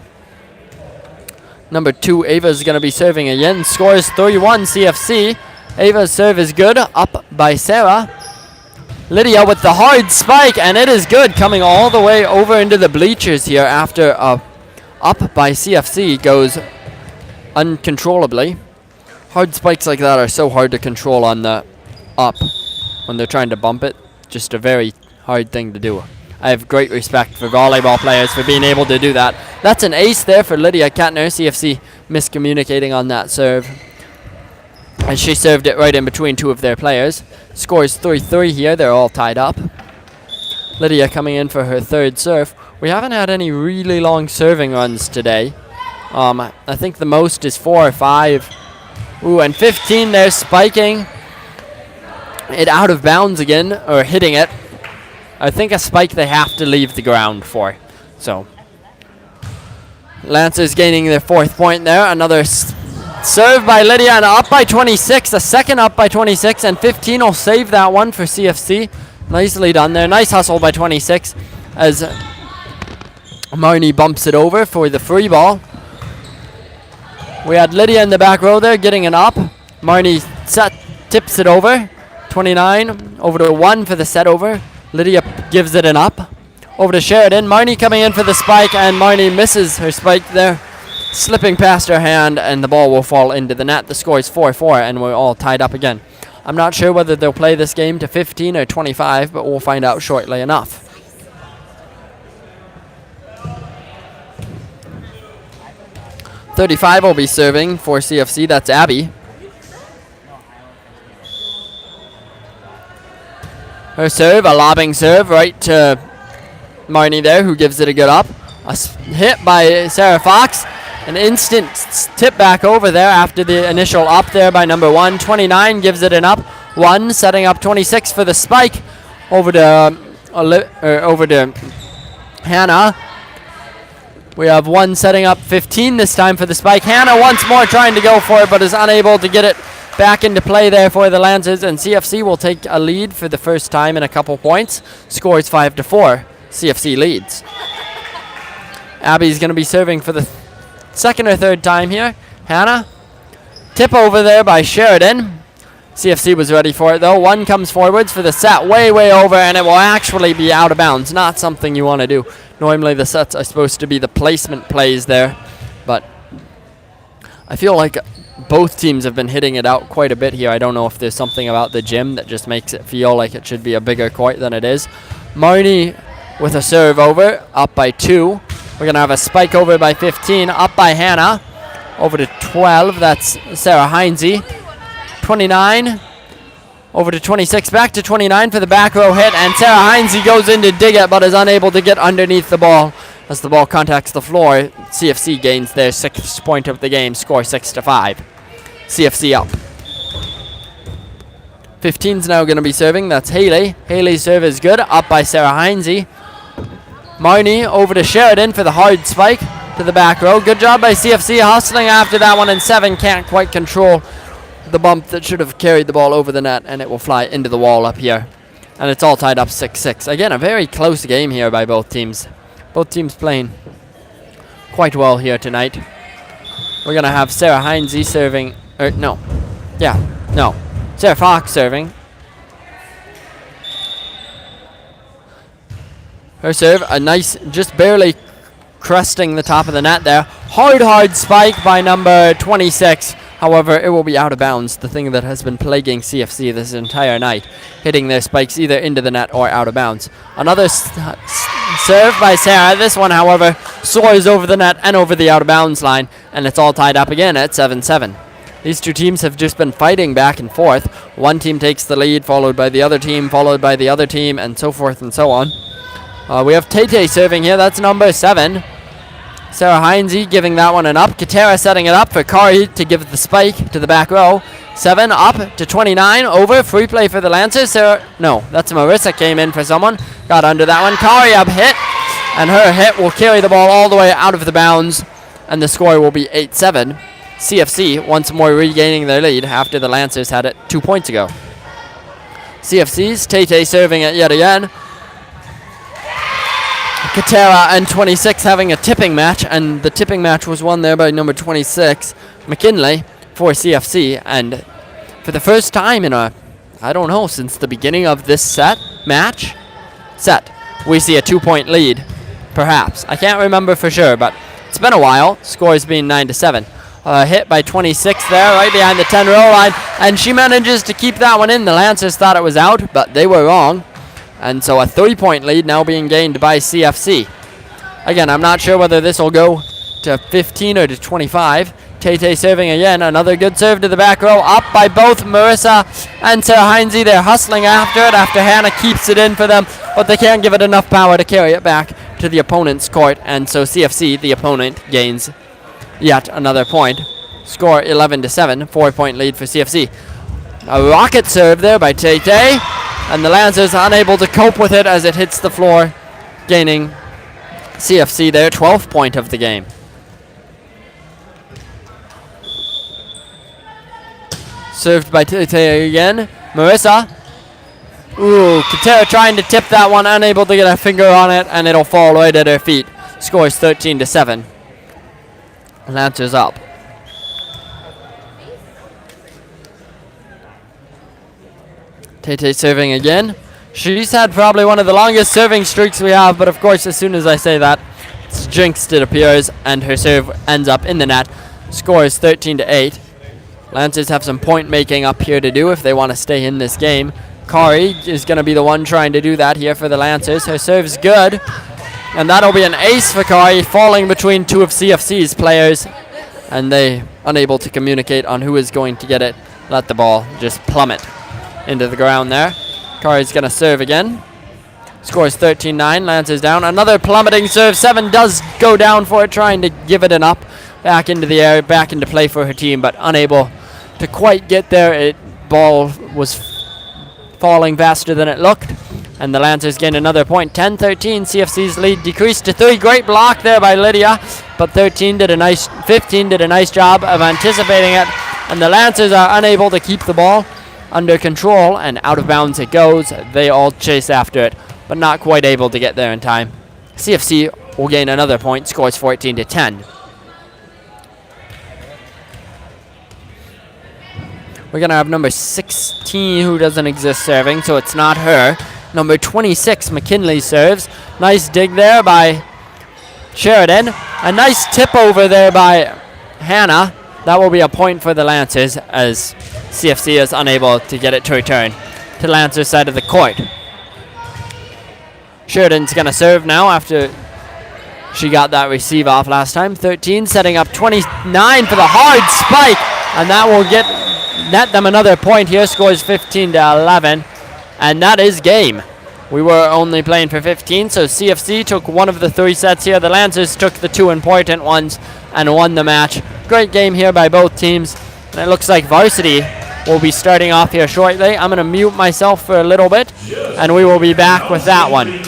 Number 2, Ava is going to be serving again. Scores 3-1 CFC. Ava's serve is good, up by Sarah. Lydia with the hard spike, and it is good, coming all the way over into the bleachers here after up by CFC goes uncontrollably. Hard spikes like that are so hard to control on the up when they're trying to bump it. Just a very hard thing to do. I have great respect for volleyball players for being able to do that. That's an ace there for Lydia Kettner. CFC miscommunicating on that serve. And she served it right in between two of their players. Scores 3-3 here. They're all tied up. Lydia coming in for her third serve. We haven't had any really long serving runs today. I think the most is 4 or 5. Ooh, and 15 there, spiking it out of bounds again, or hitting it. I think a spike they have to leave the ground for. So, Lancers gaining their 4th point there. Another serve by Lydia, and up by 26. A second up by 26, and 15 will save that one for CFC. Nicely done there. Nice hustle by 26 as Marnie bumps it over for the free ball. We had Lydia in the back row there getting an up. Marnie tips it over. 29 over to 1 for the set over. Lydia gives it an up. Over to Sheridan. Marnie coming in for the spike, and Marnie misses her spike there, slipping past her hand, and the ball will fall into the net. The score is 4-4, and we're all tied up again. I'm not sure whether they'll play this game to 15 or 25, but we'll find out shortly enough. .35 will be serving for CFC. That's Abby. Her serve, a lobbing serve right to Marnie there, who gives it a good up. A hit by Sarah Fox. An instant tip back over there after the initial up there by number 1. 29 gives it an up. 1 setting up 26 for the spike. Over to Hannah. We have 1 setting up 15 this time for the spike. Hannah once more trying to go for it, but is unable to get it back into play there for the Lancers, and CFC will take a lead for the first time in a couple points. Scores 5-4. CFC leads. Abby's going to be serving for the second or third time here. Hannah. Tip over there by Sheridan. CFC was ready for it though. 1 comes forwards for the set, way over, and it will actually be out of bounds. Not something you want to do. Normally the sets are supposed to be the placement plays there, but I feel like both teams have been hitting it out quite a bit here. I don't know if there's something about the gym that just makes it feel like it should be a bigger court than it is. Marnie with a serve over, up by 2. We're going to have a spike over by 15, up by Hannah. Over to 12, that's Sarah Heinze. 29, over to 26, back to 29 for the back row hit, and Sarah Heinze goes in to dig it, but is unable to get underneath the ball. As the ball contacts the floor, CFC gains their 6th point of the game, score 6-5. CFC up. 15's now going to be serving, that's Haley. Haley's serve is good, up by Sarah Heinze. Marnie over to Sheridan for the hard spike to the back row. Good job by CFC hustling after that one, and 7 can't quite control the bump that should have carried the ball over the net, and it will fly into the wall up here. And it's all tied up 6-6. Again, a very close game here by both teams. Both teams playing quite well here tonight. We're going to have Sarah Heinze serving. Sarah Fox serving. Her serve, a nice, just barely cresting the top of the net there. Hard spike by number 26. However, it will be out of bounds, the thing that has been plaguing CFC this entire night, hitting their spikes either into the net or out of bounds. Another serve by Sarah. This one, however, soars over the net and over the out of bounds line, and it's all tied up again at 7-7. These two teams have just been fighting back and forth. One team takes the lead, followed by the other team, followed by the other team, and so forth and so on. We have Tay serving here. That's number 7. Sarah Heinze giving that one an up. Katera setting it up for Kari to give the spike to the back row. 7 up to 29 over. Free play for the Lancers. That's Marissa came in for someone. Got under that one. Kari up hit. And her hit will carry the ball all the way out of the bounds. And the score will be 8-7. CFC once more regaining their lead after the Lancers had it 2 points ago. CFC's Tay serving it yet again. Katera and 26 having a tipping match, and the tipping match was won there by number 26, McKinley, for CFC. And for the first time in I don't know, since the beginning of this set, we see a 2-point lead, perhaps. I can't remember for sure, but it's been a while. Scores being 9-7. Hit by 26 there, right behind the 10-row line, and she manages to keep that one in. The Lancers thought it was out, but they were wrong. And so a 3-point lead now being gained by CFC. Again, I'm not sure whether this will go to 15 or to 25. Tay serving again. Another good serve to the back row. Up by both Marissa and Sarah Heinze. They're hustling after it after Hannah keeps it in for them, but they can't give it enough power to carry it back to the opponent's court. And so CFC, the opponent, gains yet another point. Score 11-7. 4-point lead for CFC. A rocket serve there by Tay, and the Lancers unable to cope with it as it hits the floor, gaining CFC their 12th point of the game. Served by Tay again. Marissa. Ooh, Katera trying to tip that one, unable to get a finger on it, and it'll fall right at her feet. Scores 13-7. Lancers up. Tay serving again. She's had probably one of the longest serving streaks we have, but of course, as soon as I say that, it's jinxed, it appears, and her serve ends up in the net. Scores 13-8. Lancers have some point making up here to do if they want to stay in this game. Kari is going to be the one trying to do that here for the Lancers. Her serve's good, and that'll be an ace for Kari, falling between two of CFC's players, and they unable to communicate on who is going to get it. Let the ball just plummet into the ground there. Kari's going to serve again. Scores 13-9. Lancers down. Another plummeting serve. 7 does go down for it, trying to give it an up. Back into the air, back into play for her team, but unable to quite get there. Ball was falling faster than it looked, and the Lancers gain another point. 10-13. CFC's lead decreased to 3. Great block there by Lydia, but 15 did a nice job of anticipating it, and the Lancers are unable to keep the ball under control, and out of bounds it goes. They all chase after it, but not quite able to get there in time. CFC will gain another point. Scores 14-10. We're going to have number 16, who doesn't exist, serving, so it's not her. Number 26, McKinley, serves. Nice dig there by Sheridan. A nice tip over there by Hannah. That will be a point for the Lancers, as CFC is unable to get it to return to Lancers' side of the court. Sheridan's going to serve now after she got that receive off last time. 13, setting up 29 for the hard spike, and that will net them another point here. Scores 15-11, and that is game. We were only playing for 15, so CFC took one of the 3 sets here. The Lancers took the 2 important ones and won the match. Great game here by both teams, and it looks like Varsity will be starting off here shortly. I'm going to mute myself for a little bit, and we will be back with that one.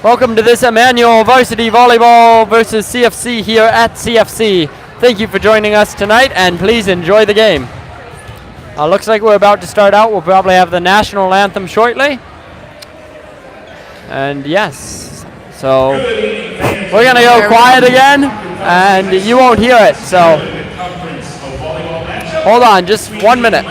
Welcome to this Immanuel Varsity Volleyball versus CFC here at CFC. Thank you for joining us tonight, and please enjoy the game. Looks like we're about to start out. We'll probably have the national anthem shortly. And yes, so we're going to go quiet again, and you won't hear it. So hold on just 1 minute.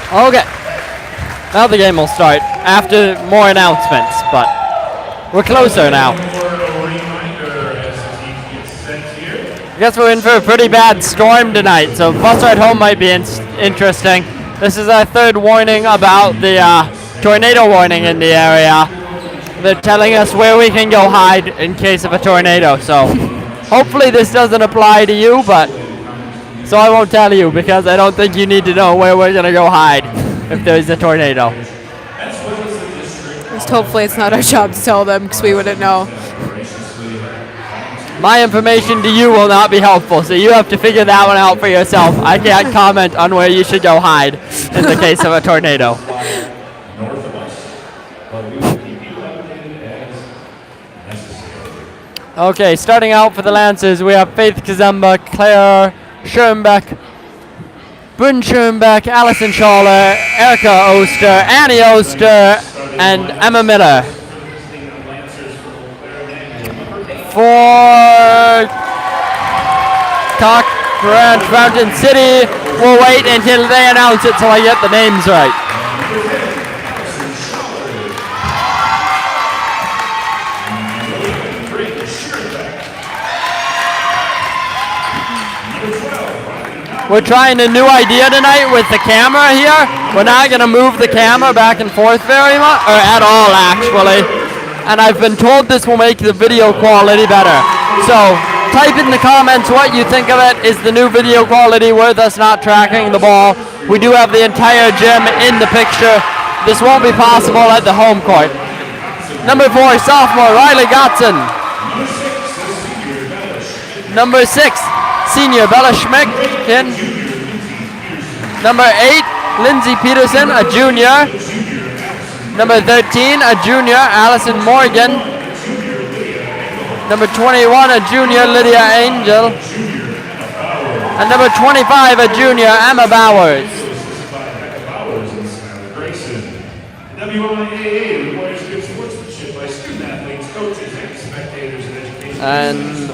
Okay, now the game will start after more announcements, but we're closer now. I guess we're in for a pretty bad storm tonight, so bus ride home might be interesting. This is our third warning about the tornado warning in the area. They're telling us where we can go hide in case of a tornado, so hopefully this doesn't apply to you, but so I won't tell you because I don't think you need to know where we're going to go hide if there's a tornado. Just hopefully it's not our job to tell them because we wouldn't know. My information to you will not be helpful, so you have to figure that one out for yourself. I can't comment on where you should go hide in the case of a tornado. Okay, starting out for the Lancers, we have Faith Kazemba, Claire Schoenbeck, Bryn Schoenbeck, Allison Schaller, Erica Oster, Annie Oster, and Emma Miller. For Cochran Fountain City, we'll wait until they announce it so I get the names right. We're trying a new idea tonight with the camera here. We're not going to move the camera back and forth very much, or at all actually. And I've been told this will make the video quality better. So type in the comments what you think of it. Is the new video quality worth us not tracking the ball? We do have the entire gym in the picture. This won't be possible at the home court. Number 4, sophomore Riley Gotson. Number 6, senior Bella Schmicken. Number 8, Lindsay Peterson, a junior. Number 13, a junior, Allison Morgan. Number 21, a junior, Lydia Angel. And number 25, a junior, Emma Bowers. And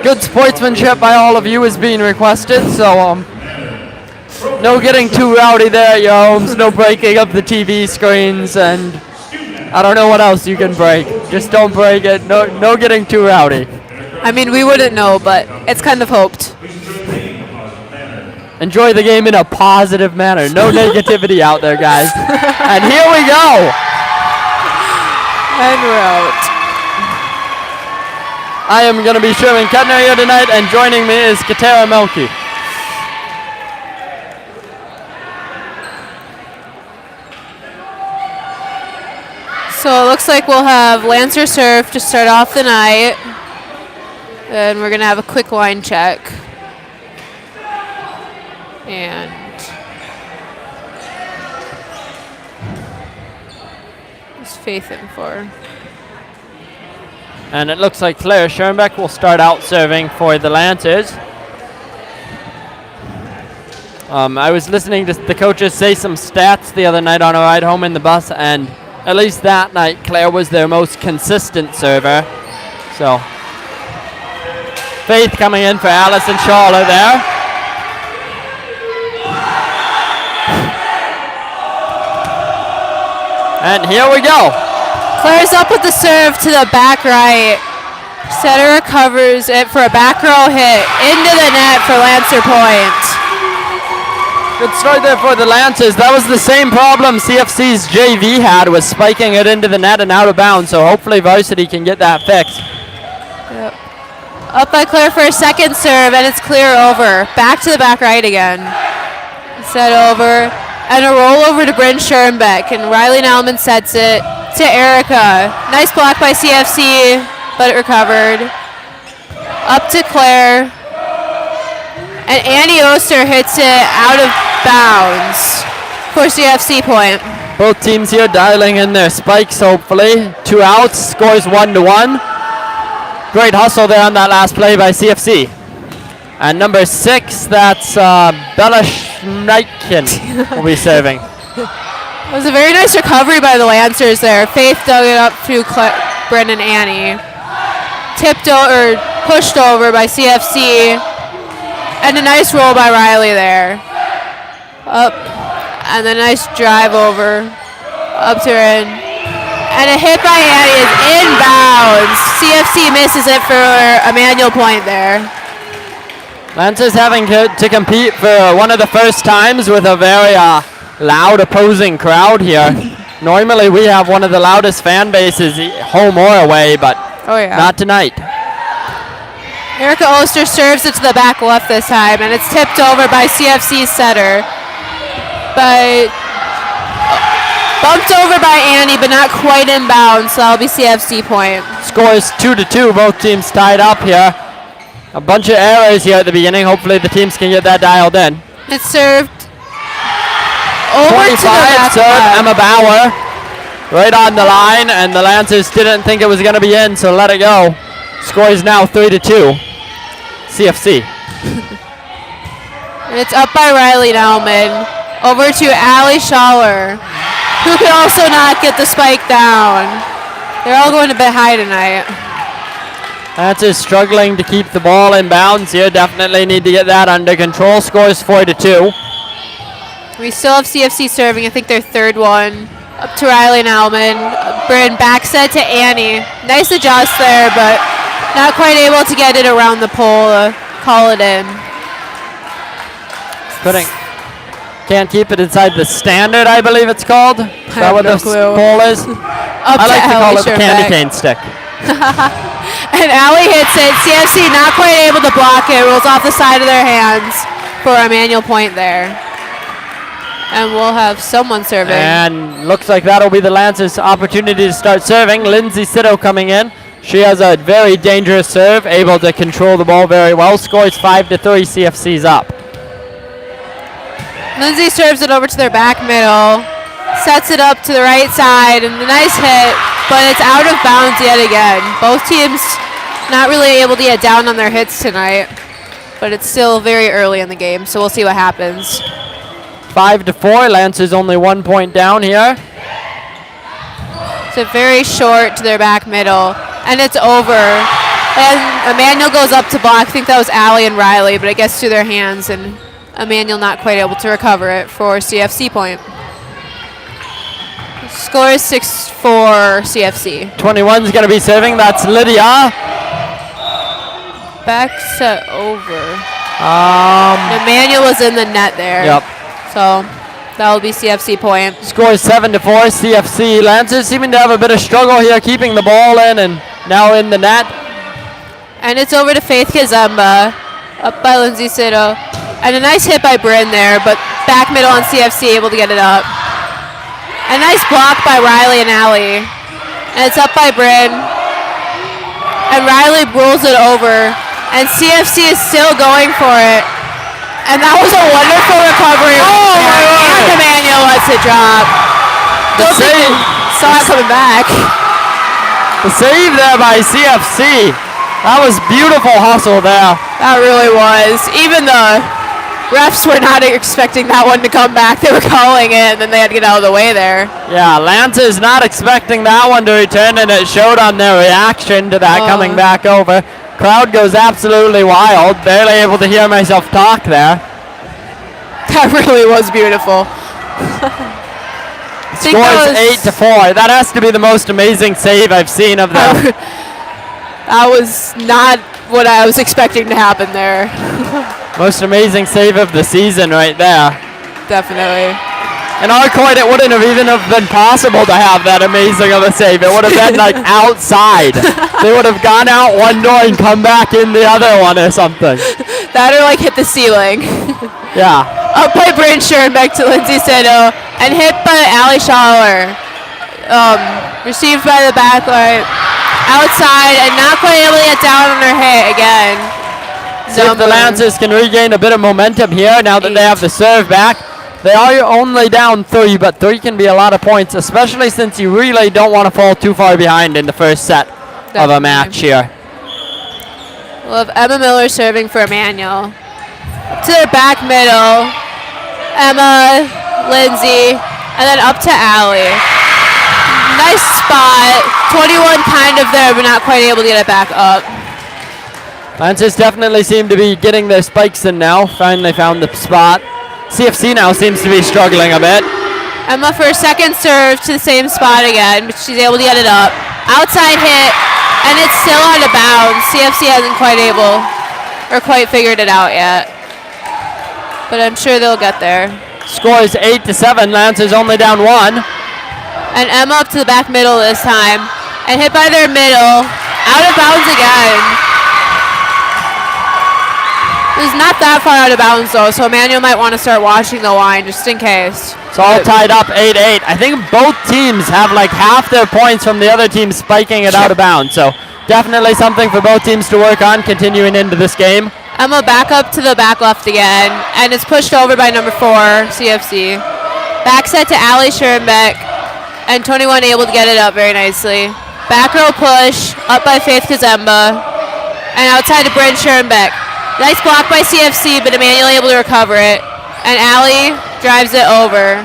good sportsmanship by all of you is being requested, so no getting too rowdy there at your homes, no breaking of the TV screens, and I don't know what else you can break. Just don't break it. No getting too rowdy. I mean, we wouldn't know, but it's kind of hoped. Enjoy the game in a positive manner. No negativity out there, guys. And here we go. And we're out. I am going to be Sherman Kettner here tonight, and joining me is Katara Melky. So it looks like we'll have Lancer serve to start off the night. Then we're going to have a quick line check. And what's Faith in for? And it looks like Claire Schoenbeck will start out serving for the Lancers. I was listening to the coaches say some stats the other night on a ride home in the bus, and at least that night, Claire was their most consistent server. So, Faith coming in for Allison Schaller there. And here we go. Claire's up with the serve to the back right. Setter recovers it for a back row hit into the net for Lancer point. Good start there for the Lancers. That was the same problem CFC's JV had, was spiking it into the net and out of bounds. So hopefully Varsity can get that fixed. Yep. Up by Claire for a second serve, and it's clear over. Back to the back right again. Set over, and a roll over to Bryn Schoenbeck, and Riley Nellman sets it to Erica. Nice block by CFC, but it recovered. Up to Claire. And Annie Oster hits it out of bounds for CFC point. Both teams here dialing in their spikes, hopefully. 2 outs, scores 1-1. Great hustle there on that last play by CFC. And number 6, that's Bella Schneidchen will be serving. It was a very nice recovery by the Lancers there. Faith dug it up to Bryn and Annie. Pushed over by CFC. And a nice roll by Riley there. Up. And a nice drive over. Up to her. And a hit by Annie is inbounds. CFC misses it for Immanuel point there. Lancers having to compete for one of the first times with a very loud opposing crowd here. Normally we have one of the loudest fan bases, home or away, but not tonight. Erica Oster serves it to the back left this time, and it's tipped over by CFC's setter. Bumped over by Annie, but not quite in bounds, so that'll be CFC point. Scores 2-2, both teams tied up here. A bunch of errors here at the beginning. Hopefully the teams can get that dialed in. It's served over 25, to the back serve left. Emma Bauer. Right on the line, and the Lancers didn't think it was going to be in, so let it go. Score is now 3-2. CFC. And it's up by Riley Nellman. Over to Allie Schaller, who could also not get the spike down. They're all going a bit high tonight. Lancers struggling to keep the ball in bounds here. Definitely need to get that under control. Score is 4-2. We still have CFC serving. I think their third one. Up to Riley Nellman. Bryn back set to Annie. Nice adjust there, but not quite able to get it around the pole. Call it in. Can't keep it inside the standard, I believe it's called. Is that what the pole is? I like to call it the candy cane stick. And Allie hits it. CFC not quite able to block it. Rolls off the side of their hands for Immanuel point there. And we'll have someone serving. And looks like that'll be the Lancers' opportunity to start serving. Lindsay Sitto coming in. She has a very dangerous serve, able to control the ball very well. Scores 5-3, CFC's up. Lindsay serves it over to their back middle. Sets it up to the right side, and a nice hit, but it's out of bounds yet again. Both teams not really able to get down on their hits tonight, but it's still very early in the game, so we'll see what happens. 5-4, Lancers only 1 point down here. It's a very short to their back middle, and it's over. And Immanuel goes up to block. I think that was Allie and Riley, but it gets through their hands, and Immanuel not quite able to recover it for CFC point. Score is 6-4 CFC. 21's going to be serving. That's Lydia. Back set over. Immanuel was in the net there. Yep. So that will be CFC point. Score is 7-4 CFC. Lancers seeming to have a bit of struggle here keeping the ball in and now in the net. And it's over to Faith Kazemba. Up by Lindsay Sitto. And a nice hit by Bryn there, but back middle on CFC able to get it up. A nice block by Riley and Allie. And it's up by Bryn. And Riley rolls it over. And CFC is still going for it. And that was a wonderful recovery. Oh, my Lord. And Emmanuel lets it drop. The Don't think save. he saw it coming back. The save there by CFC. That was beautiful hustle there. That really was. Even the refs were not expecting that one to come back. They were calling it, and then they had to get out of the way there. Yeah, Lance is not expecting that one to return, and it showed on their reaction to that coming back over. Crowd goes absolutely wild. Barely able to hear myself talk there. That really was beautiful. Scores 8-4. That has to be the most amazing save I've seen of them. That was not what I was expecting to happen there. Most amazing save of the season right there. Definitely. In our court, it wouldn't have even have been possible to have that amazing of a save. It would have been like outside. They would have gone out one door and come back in the other one or something. That or like hit the ceiling. Yeah. Up by Bryn Schoenbeck to Lindsay Sito and hit by Ali Schaller. Received by the backlight. Outside and not quite able to get down on her hit again. See if the Lancers can regain a bit of momentum here now that they have the serve back. They are only down 3, but 3 can be a lot of points, especially since you really don't want to fall too far behind in the first set of a match here. We'll have Emma Miller serving for Emmanuel. To their back middle, Emma, Lindsay, and then up to Allie. Nice spot. 21 kind of there, but not quite able to get it back up. Lancers definitely seem to be getting their spikes in now. Finally found the spot. CFC now seems to be struggling a bit. Emma for a second serve to the same spot again, but she's able to get it up. Outside hit, and it's still out of bounds. CFC hasn't quite figured it out yet. But I'm sure they'll get there. Scores 8-7. Lancers only down 1. And Emma up to the back middle this time. And hit by their middle. Out of bounds again. It's not that far out of bounds though, so Emmanuel might want to start watching the line just in case. It's all tied up 8-8. I think both teams have like half their points from the other team spiking it out of bounds. So definitely something for both teams to work on continuing into this game. Emma back up to the back left again, and it's pushed over by number 4, CFC. Back set to Ali Schoenbeck, and 21 able to get it up very nicely. Back row push, up by Faith Kazemba, and outside to Bryn Schoenbeck. Nice block by CFC, but Emmanuel able to recover it. And Ali drives it over.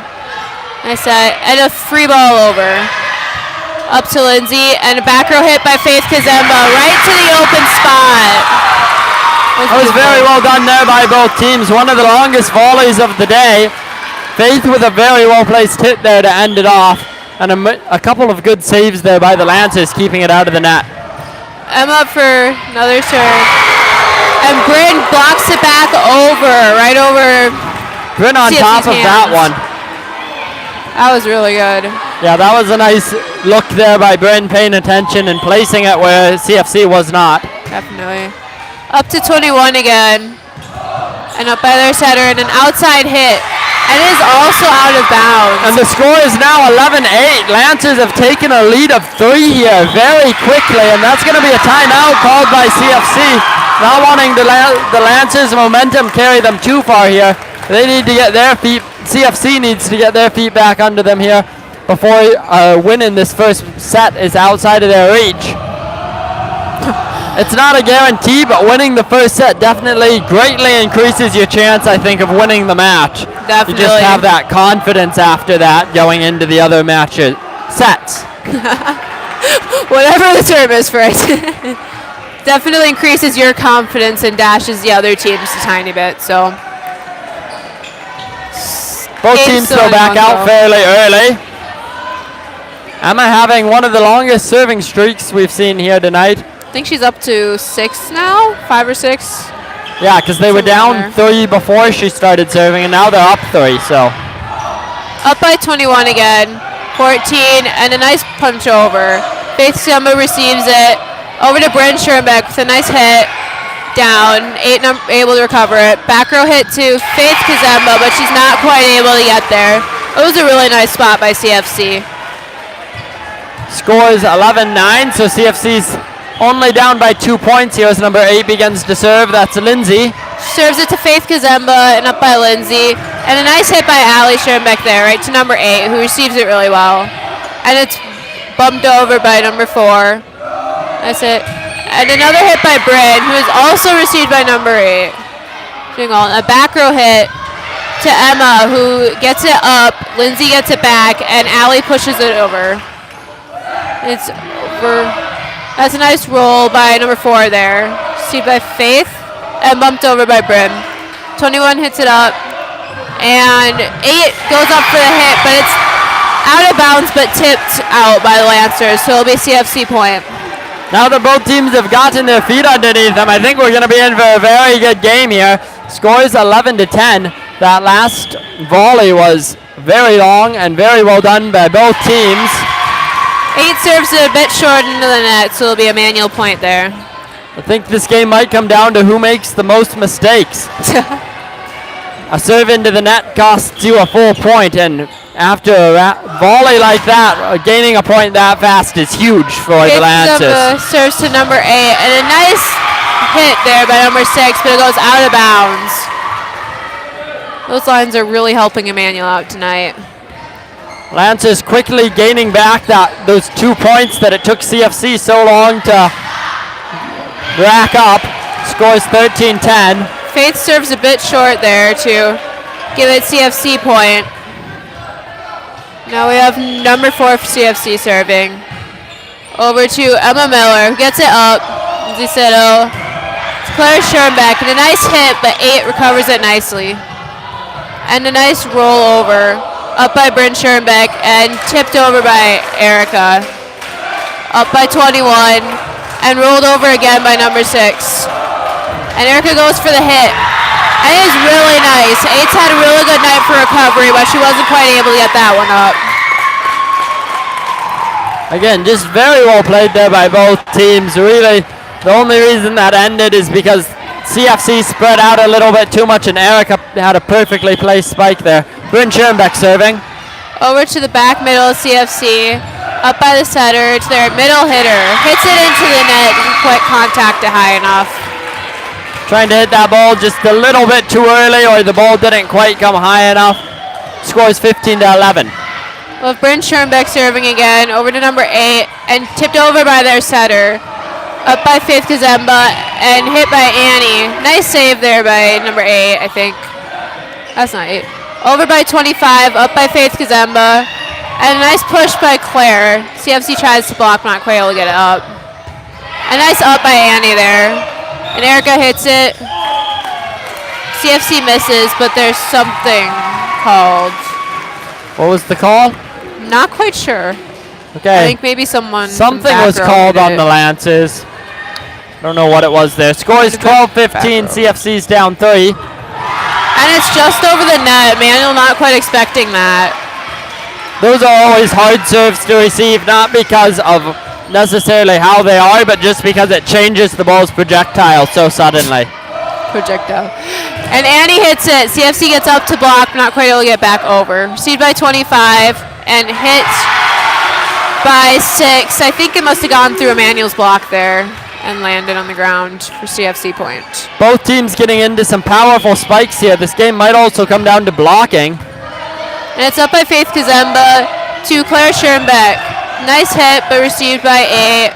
Nice set, and a free ball over. Up to Lindsay, and a back row hit by Faith Kazemba, right to the open spot. That was very well done there by both teams. One of the longest volleys of the day. Faith with a very well-placed hit there to end it off. And a couple of good saves there by the Lancers, keeping it out of the net. Emma up for another serve. And Bryn blocks it back over, right over Bryn on CFC's top of that hands. one. That was really good. Yeah, that was a nice look there by Bryn, paying attention and placing it where CFC was not. Definitely. Up to 21 again. And up by their setter, and an outside hit. And it is also out of bounds. And the score is now 11-8. Lancers have taken a lead of 3 here very quickly, and that's going to be a timeout called by CFC. Not wanting the Lancers' momentum carry them too far here. They need to get their feet, CFC needs to get their feet back under them here before winning this first set is outside of their reach. It's not a guarantee, but winning the first set definitely greatly increases your chance, I think, of winning the match. Definitely. You just have that confidence after that going into the other matches, sets. Whatever the term is for it. Definitely increases your confidence and dashes the other team just a tiny bit, so. Both teams still back out fairly early. Emma having one of the longest serving streaks we've seen here tonight. I think she's up to 6 now, 5 or 6. Yeah, because they were down 3 before she started serving, and now they're up 3, so. Up by 21 again, 14, and a nice punch over. Faith Kazemba receives it. Over to Bryn Schoenbeck with a nice hit. Down, 8 able to recover it. Back row hit to Faith Kazemba, but she's not quite able to get there. It was a really nice spot by CFC. scores 11-9, so CFC's only down by 2 points here as number 8 begins to serve. That's Lindsay. Serves it to Faith Kazemba and up by Lindsay. And a nice hit by Allie Schoenbeck there, right to number 8, who receives it really well. And it's bumped over by number 4. That's it. And another hit by Bryn, who is also received by number 8. Doing all a back row hit to Emma, who gets it up. Lindsay gets it back, and Allie pushes it over. It's over. That's a nice roll by number 4 there. Received by Faith and bumped over by Bryn. 21 hits it up, and 8 goes up for the hit, but it's out of bounds but tipped out by the Lancers, so it'll be CFC point. Now that both teams have gotten their feet underneath them, I think we're going to be in for a very good game here. Scores 11-10. That last volley was very long and very well done by both teams. 8 serves it a bit short into the net, so it'll be a manual point there. I think this game might come down to who makes the most mistakes. A serve into the net costs you a full point, and after a volley like that, gaining a point that fast is huge for the Lancers. Serves to number 8, and a nice hit there by number 6, but it goes out of bounds. Those lines are really helping Immanuel out tonight. Lancers quickly gaining back those 2 points that it took CFC so long to rack up. Scores 13-10. Faith serves a bit short there to give it CFC point. Now we have number 4 for CFC serving. Over to Emma Miller, who gets it up. Zicetto. It's Claire Schoenbeck, and a nice hit, but 8 recovers it nicely. And a nice roll over. Up by Bryn Schoenbeck and tipped over by Erica. Up by 21 and rolled over again by number 6. And Erica goes for the hit. And it is really nice. 8's had a really good night for recovery, but she wasn't quite able to get that one up. Again, just very well played there by both teams. Really, the only reason that ended is because CFC spread out a little bit too much, and Erica had a perfectly placed spike there. Bryn Schoenbeck serving. Over to the back middle of CFC. Up by the setter to their middle hitter. Hits it into the net. Didn't quite contact it high enough. Trying to hit that ball just a little bit too early, or the ball didn't quite come high enough. Scores 15-11. Well, Bryn Schoenbeck serving again. Over to number 8 and tipped over by their setter. Up by Faith Kazemba and hit by Annie. Nice save there by number 8, I think. That's not 8. Over by 25, up by Faith Kazemba. And a nice push by Claire. CFC tries to block, not quite able to get it up. A nice up by Annie there. And Erica hits it. CFC misses, but there's something called. What was the call? Not quite sure. Okay. I think maybe something was called on the Lancers. Don't know what it was there. Scores 12-15. CFC's down 3. And it's just over the net. Immanuel not quite expecting that. Those are always hard serves to receive, not because of necessarily how they are, but just because it changes the ball's projectile so suddenly. Projectile. And Annie hits it. CFC gets up to block, not quite able to get back over. Received by 25 and hits by 6. I think it must have gone through Immanuel's block there and landed on the ground for CFC point. Both teams getting into some powerful spikes here. This game might also come down to blocking. And it's up by Faith Kazemba to Claire Schoenbeck. Nice hit, but received by 8.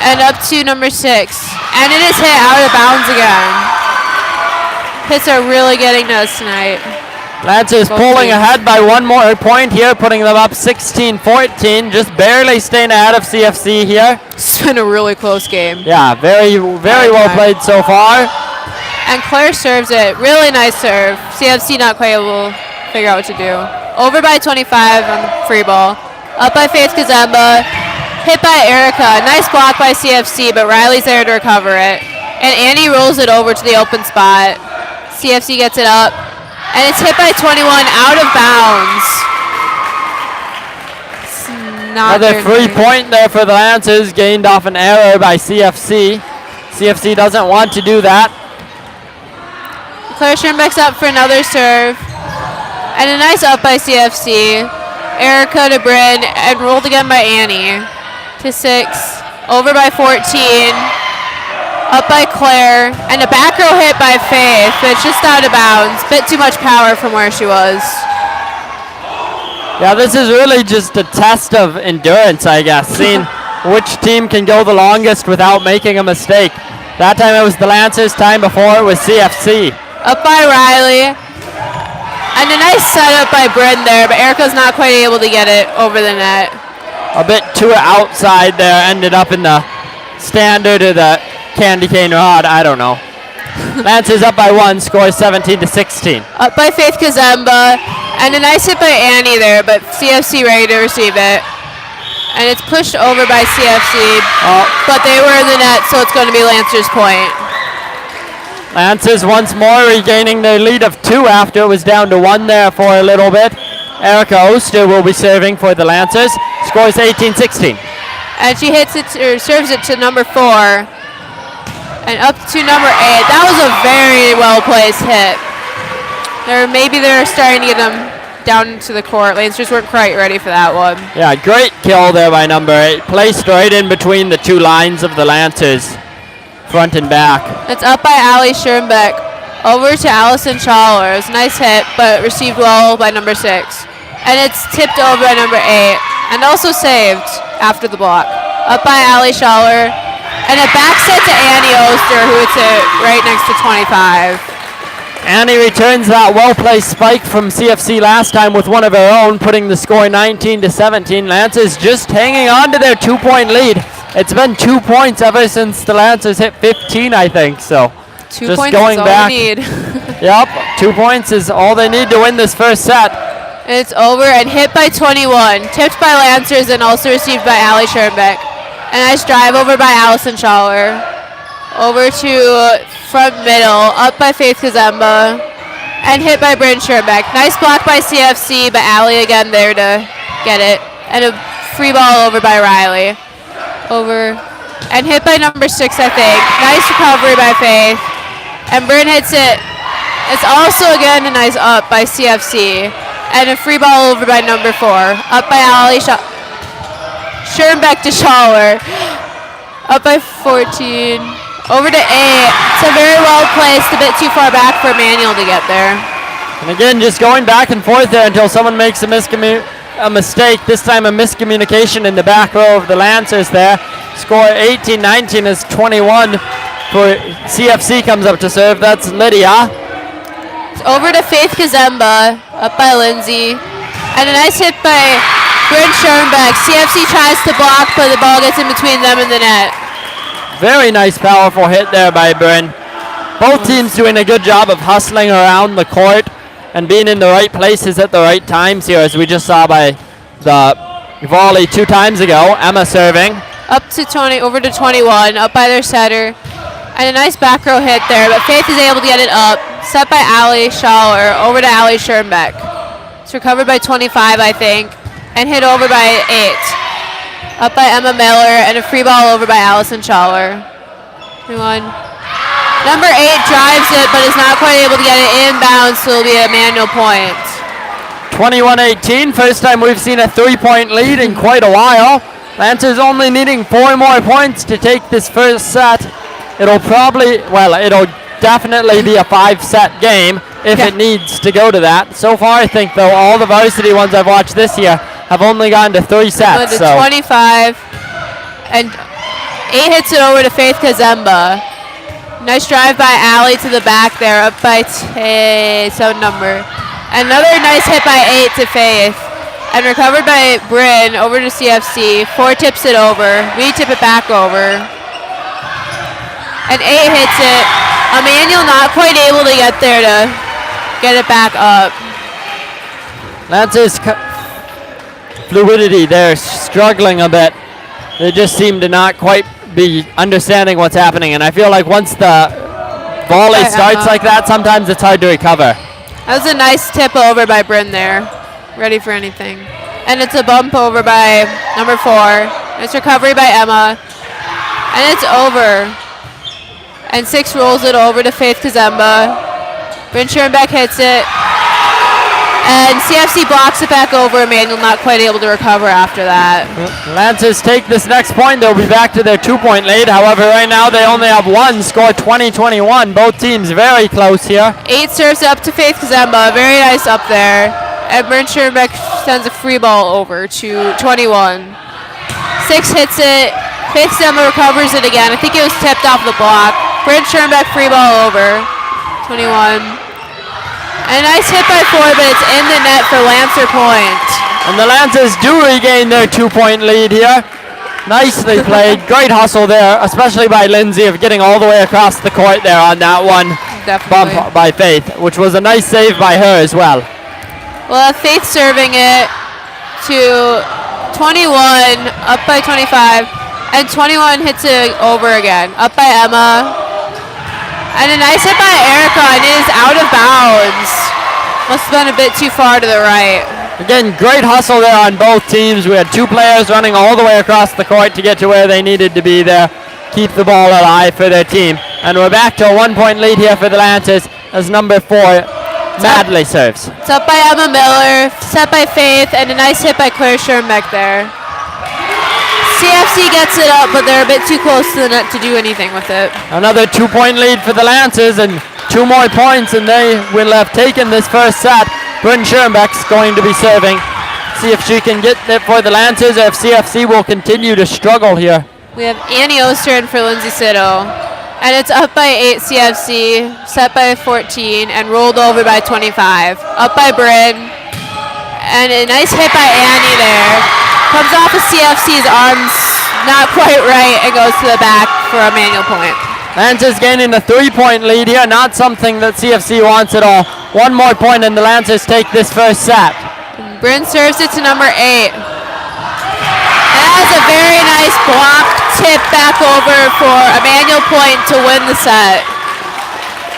And up to number 6. And it is hit out of bounds again. Hits are really getting to us tonight. Lancers pulling ahead by 1 more point here, putting them up 16-14, just barely staying ahead of CFC here. It's been a really close game. Yeah, very well played so far. And Claire serves it. Really nice serve. CFC not quite able to figure out what to do. Over by 25 on the free ball. Up by Faith Kazemba. Hit by Erica. Nice block by CFC, but Riley's there to recover it. And Annie rolls it over to the open spot. CFC gets it up. And it's hit by 21 out of bounds. It's not another free point there for the Lancers, gained off an error by CFC. CFC doesn't want to do that. Claire Schoenbeck's up for another serve. And a nice up by CFC. Erica to Bryn, and rolled again by Annie. To 6, over by 14, up by Claire, and a back row hit by Faith, but it's just out of bounds. Bit too much power from where she was. Yeah, this is really just a test of endurance, I guess, seeing which team can go the longest without making a mistake. That time it was the Lancers, time before it was CFC. Up by Riley, and a nice setup by Bryn there, but Erica's not quite able to get it over the net. A bit too outside there, ended up in the standard or the candy cane rod, I don't know. Lancers up by 1, score 17-16. Up by Faith Kazemba, and a nice hit by Annie there, but CFC ready to receive it. And it's pushed over by CFC, but they were in the net, so it's going to be Lancers' point. Lancers once more regaining their lead of 2 after it was down to 1 there for a little bit. Erica Oster will be serving for the Lancers. Scores 18-16. And she hits it, or serves it to number 4. And up to number 8. That was a very well-placed hit. Maybe they're starting to get them down into the court. Lancers weren't quite ready for that one. Yeah, great kill there by number 8. Placed right in between the 2 lines of the Lancers, front and back. It's up by Allie Schoenbeck. Over to Allison Schaller. It's a nice hit, but received well by number 6. And it's tipped over by number 8. And also saved after the block. Up by Allie Schaller. And a back set to Annie Oster, who hits it right next to 25. Annie returns that well-placed spike from CFC last time with one of her own, putting the score 19-17. Lancers just hanging on to their 2-point lead. It's been 2 points ever since the Lancers hit 15, I think. So 2 just points going is all back. they need. Yep, 2 points is all they need to win this first set. And it's over and hit by 21. Tipped by Lancers and also received by Allie Schoenbeck. A nice drive over by Allison Schaller. Over to front middle, up by Faith Kazemba, and hit by Bryn Schoenbeck. Nice block by CFC, but Allie again there to get it. And a free ball over by Riley. Over, and hit by number 6, I think. Nice recovery by Faith. And Bryn hits it. It's also again a nice up by CFC. And a free ball over by number 4. Up by Allie Schoenbeck to Schaller. Up by 14. Over to 8. It's a very well placed, a bit too far back for Emmanuel to get there. And again, just going back and forth there until someone makes a mistake. This time a miscommunication in the back row of the Lancers there. Score 18-19 as 21 for CFC comes up to serve. That's Lydia. It's over to Faith Kazemba. Up by Lindsay. And a nice hit by Bryn Schoenbeck. CFC tries to block, but the ball gets in between them and the net. Very nice, powerful hit there by Bryn. Both teams doing a good job of hustling around the court and being in the right places at the right times here, as we just saw by the volley 2 times ago. Emma serving. Up to 20, over to 21, up by their setter. And a nice back row hit there, but Faith is able to get it up. Set by Allie Schaller, over to Allie Schoenbeck. It's recovered by 25, I think, and hit over by 8. Up by Emma Miller, and a free ball over by Allison Schaller. 21. Number 8 drives it, but is not quite able to get it inbounds, so it'll be a manual point. 21-18, first time we've seen a 3-point lead in quite a while. Lancers only needing 4 more points to take this first set. It'll definitely be a 5-set game if it needs to go to that. So far, I think, though, all the varsity ones I've watched this year have only gone to 3 sets. So 25, and 8 hits it over to Faith Kazemba. Nice drive by Allie to the back there, up by some number. Another nice hit by 8 to Faith, and recovered by Bryn over to CFC. 4 tips it over, we tip it back over. And 8 hits it. Emmanuel not quite able to get there to get it back up. Lancers fluidity, they're struggling a bit. They just seem to not quite be understanding what's happening, and I feel like once the volley starts like that, sometimes it's hard to recover. That was a nice tip over by Bryn there. Ready for anything. And it's a bump over by number 4. It's recovery by Emma. And it's over. And 6 rolls it over to Faith Kazemba. Bryn Schoenbeck hits it. And CFC blocks it back over. Immanuel not quite able to recover after that. Lancers take this next point. They'll be back to their 2-point lead. However, right now they only have one. Score 20-21. Both teams very close here. 8 serves up to Faith Kazemba. Very nice up there. And Bryn Schoenbeck sends a free ball over to 21. 6 hits it. Faith Kazemba recovers it again. I think it was tipped off the block. Bryn Schoenbeck free ball over. 21. And a nice hit by 4, but it's in the net for Lancer point. And the Lancers do regain their 2-point lead here. Nicely played. Great hustle there, especially by Lindsay of getting all the way across the court there on that one Definitely. bump by Faith, which was a nice save by her as well. Well, Faith serving it to 21, up by 25. And 21 hits it over again, up by Emma. And a nice hit by Erica, and it is out of bounds. Must have been a bit too far to the right. Again, great hustle there on both teams. We had 2 players running all the way across the court to get to where they needed to be there. Keep the ball alive for their team. And we're back to a 1-point lead here for the Lancers as number 4, Madley serves. It's up by Emma Miller, set by Faith, and a nice hit by Claire Schoenbeck there. CFC gets it up, but they're a bit too close to the net to do anything with it. Another 2-point lead for the Lancers, and 2 more points, and they will have taken this first set. Bryn Schoenbeck's going to be serving. See if she can get it for the Lancers, or if CFC will continue to struggle here. We have Annie Oster in for Lindsay Sitto. And it's up by 8 CFC, set by 14, and rolled over by 25. Up by Bryn. And a nice hit by Annie there. Comes off of CFC's arms, not quite right, and goes to the back for a manual point. Lancers gaining a 3-point lead here, not something that CFC wants at all. 1 more point and the Lancers take this first set. Bryn serves it to number 8. And that was a very nice block tip back over for a manual point to win the set.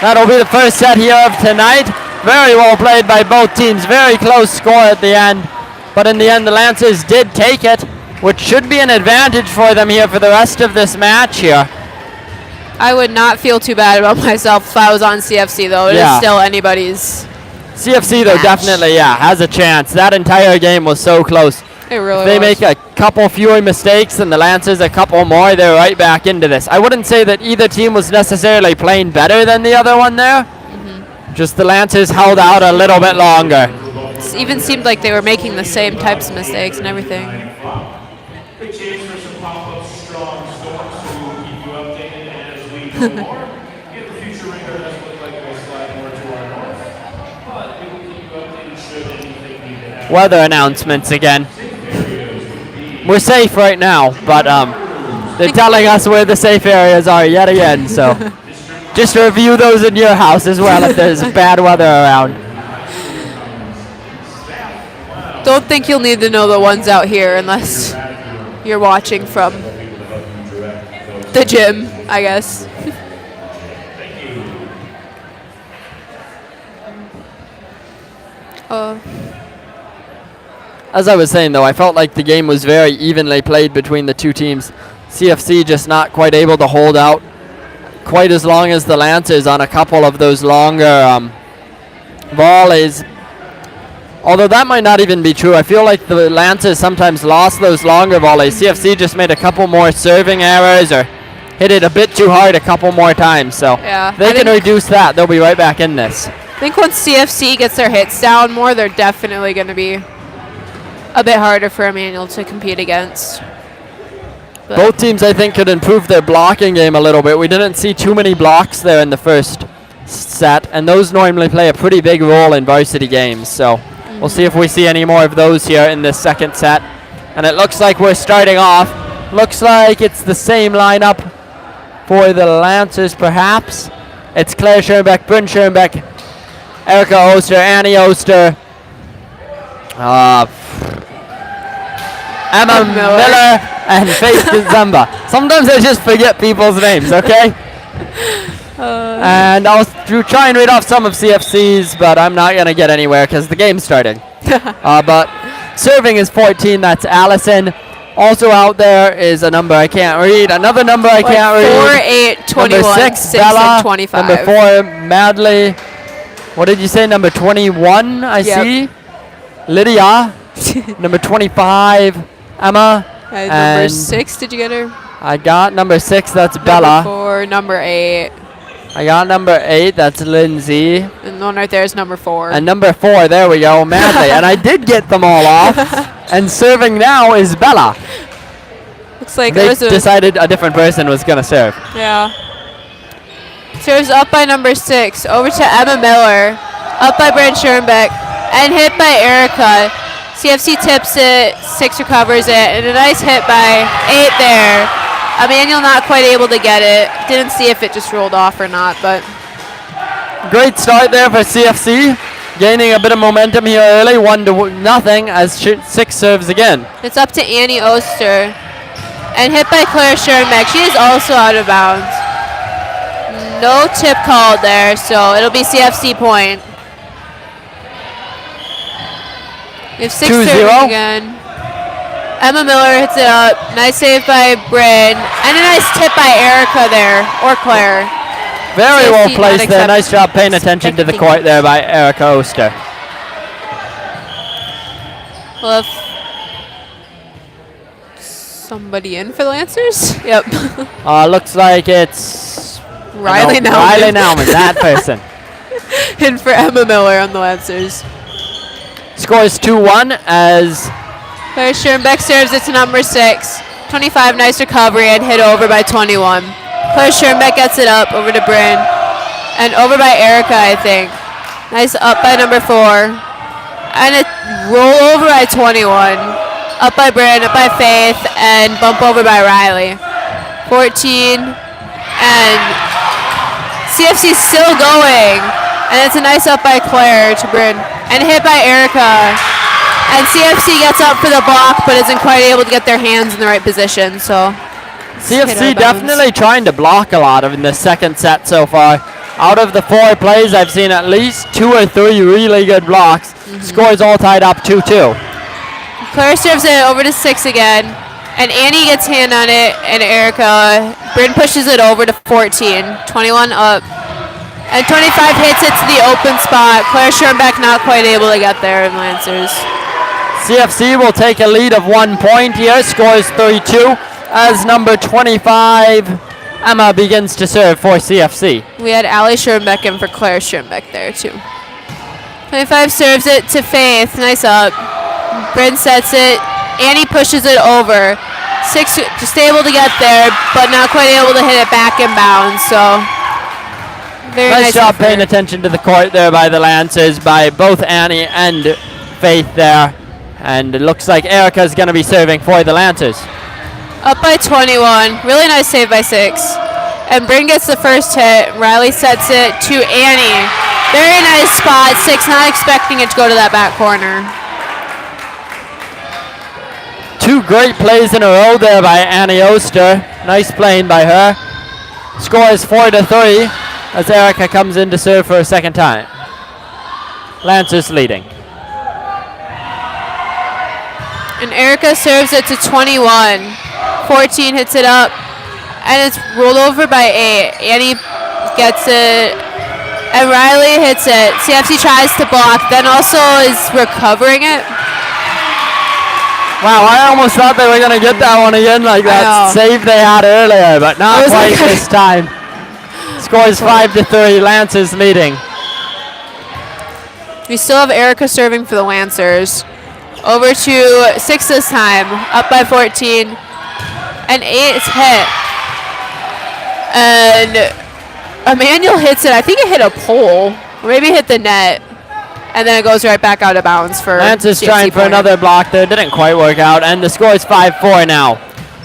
That'll be the first set here of tonight. Very well played by both teams. Very close score at the end. But in the end, the Lancers did take it, which should be an advantage for them here for the rest of this match here. I would not feel too bad about myself if I was on CFC, though. It is still anybody's CFC, though, match. definitely, has a chance. That entire game was so close. It really If they was. make a couple fewer mistakes than the Lancers, a couple more, they're right back into this. I wouldn't say that either team was necessarily playing better than the other one there. Just the Lancers held out a little bit longer. It even seemed like they were making the same types of mistakes and everything. Big chance for some pop-up strong storms to keep you updated as we go more. Get the future ringer doesn't look like it will slide more to our north, but we will keep you updated should anything need to happen. Weather announcements again. We're safe right now, but they're telling us where the safe areas are yet again, so just review those in your house as well if there's bad weather around. Don't think you'll need to know the ones out here unless you're watching from the gym, I guess. As I was saying, though, I felt like the game was very evenly played between the two teams. CFC just not quite able to hold out quite as long as the Lancers on a couple of those longer volleys. Although that might not even be true. I feel like the Lancers sometimes lost those longer volleys. CFC just made a couple more serving errors or hit it a bit too hard a couple more times. So Yeah, they I can think- reduce that. They'll be right back in this. I think once CFC gets their hits down more, they're definitely going to be a bit harder for Immanuel to compete against. But Both teams, I think, could improve their blocking game a little bit. We didn't see too many blocks there in the first set, and those normally play a pretty big role in varsity games. So we'll see if we see any more of those here in this second set. And it looks like we're starting off. Looks like it's the same lineup for the Lancers, perhaps. It's Claire Schoenbeck, Bryn Schoenbeck, Erica Oster, Annie Oster, Emma Miller, and Faith Kazemba. Sometimes I just forget people's names, okay? And I'll try and read off some of CFC's, but I'm not going to get anywhere because the game's starting. But serving is 14, that's Allison. Also out there is a number I can't read. Another number I can't read. 4, 8, 21, Number 6, 6, Bella. and 25. Number 4, Madley. What did you say? Number 21, I Yep. see. Lydia, number 25, Emma, Number and 6, did you get her? I got number 6, that's Number Bella. 4, number 8. I got number 8, that's Lindsay. And the one right there is number 4. And number 4, there we go, Madly. And I did get them all off. And serving now is Bella. Looks like They there's a... decided a different person was going to serve. Yeah. Serves up by number 6. Over to Emma Miller. Up by Bryn Schoenbeck. And hit by Erica. CFC tips it. 6 recovers it. And a nice hit by 8 there. Emmanuel not quite able to get it. Didn't see if it just rolled off or not, but... Great start there for CFC. Gaining a bit of momentum here early. 1-0 as 6 serves again. It's up to Annie Oster. And hit by Claire Schoenbeck. She is also out of bounds. No tip called there, so it'll be CFC point. We have 6 2-0. serving again. Emma Miller hits it up. Nice save by Bryn. And a nice tip by Erica there, or Claire. Very CFC well not placed there. accept- Nice job paying attention to the expecting court there by Erica Oster. We'll have somebody in for the Lancers. Yep. Looks like it's Riley no, Nauman. Riley Nauman, that person. In for Emma Miller on the Lancers. Scores 2-1 as Claire Schoenbeck serves it to number 6. 25, nice recovery and hit over by 21. Claire Schoenbeck gets it up over to Bryn. And over by Erica, I think. Nice up by number 4. And a roll over by 21. Up by Bryn, up by Faith, and bump over by Riley. 14. And CFC still going. And it's a nice up by Claire to Bryn. And hit by Erica. And CFC gets up for the block, but isn't quite able to get their hands in the right position. So hit out CFC of bounds. definitely trying to block a lot of in the second set so far. Out of the 4 plays, I've seen at least 2 or 3 really good blocks. Scores all tied up 2-2. Claire serves it over to 6 again. And Annie gets hand on it, and Erica. Bryn pushes it over to 14. 21 up. And 25 hits it to the open spot. Claire Schoenbeck not quite able to get there in Lancers. CFC will take a lead of 1 point here. Scores 3-2 as number 25, Emma, begins to serve for CFC. We had Allie Schoenbeck in for Claire Schoenbeck there, too. 25 serves it to Faith. Nice up. Bryn sets it. Annie pushes it over. 6 just able to get there, but not quite able to hit it back in bounds. So, very Nice job effort. paying attention to the court there by the Lancers, by both Annie and Faith there. And it looks like Erica's going to be serving for the Lancers. Up by 21. Really nice save by 6. And Bryn gets the first hit. Riley sets it to Annie. Very nice spot. 6 not expecting it to go to that back corner. 2 great plays in a row there by Annie Oster. Nice playing by her. Scores 4-3 as Erica comes in to serve for a second time. Lancers leading. And Erica serves it to 21. 14 hits it up. And it's rolled over by 8. Annie gets it. And Riley hits it. CFC tries to block, then also is recovering it. Wow, I almost thought they were going to get that one again, like that know. save they had earlier, but not I was quite like- this time. Scores 5-3, Lancers leading. We still have Erica serving for the Lancers. Over to 6 this time, up by 14. And 8 is hit. And Emmanuel hits it. I think it hit a pole, or maybe hit the net. And then it goes right back out of bounds for Lancers CFC trying for point. another block there, didn't quite work out, and the score is 5-4 now.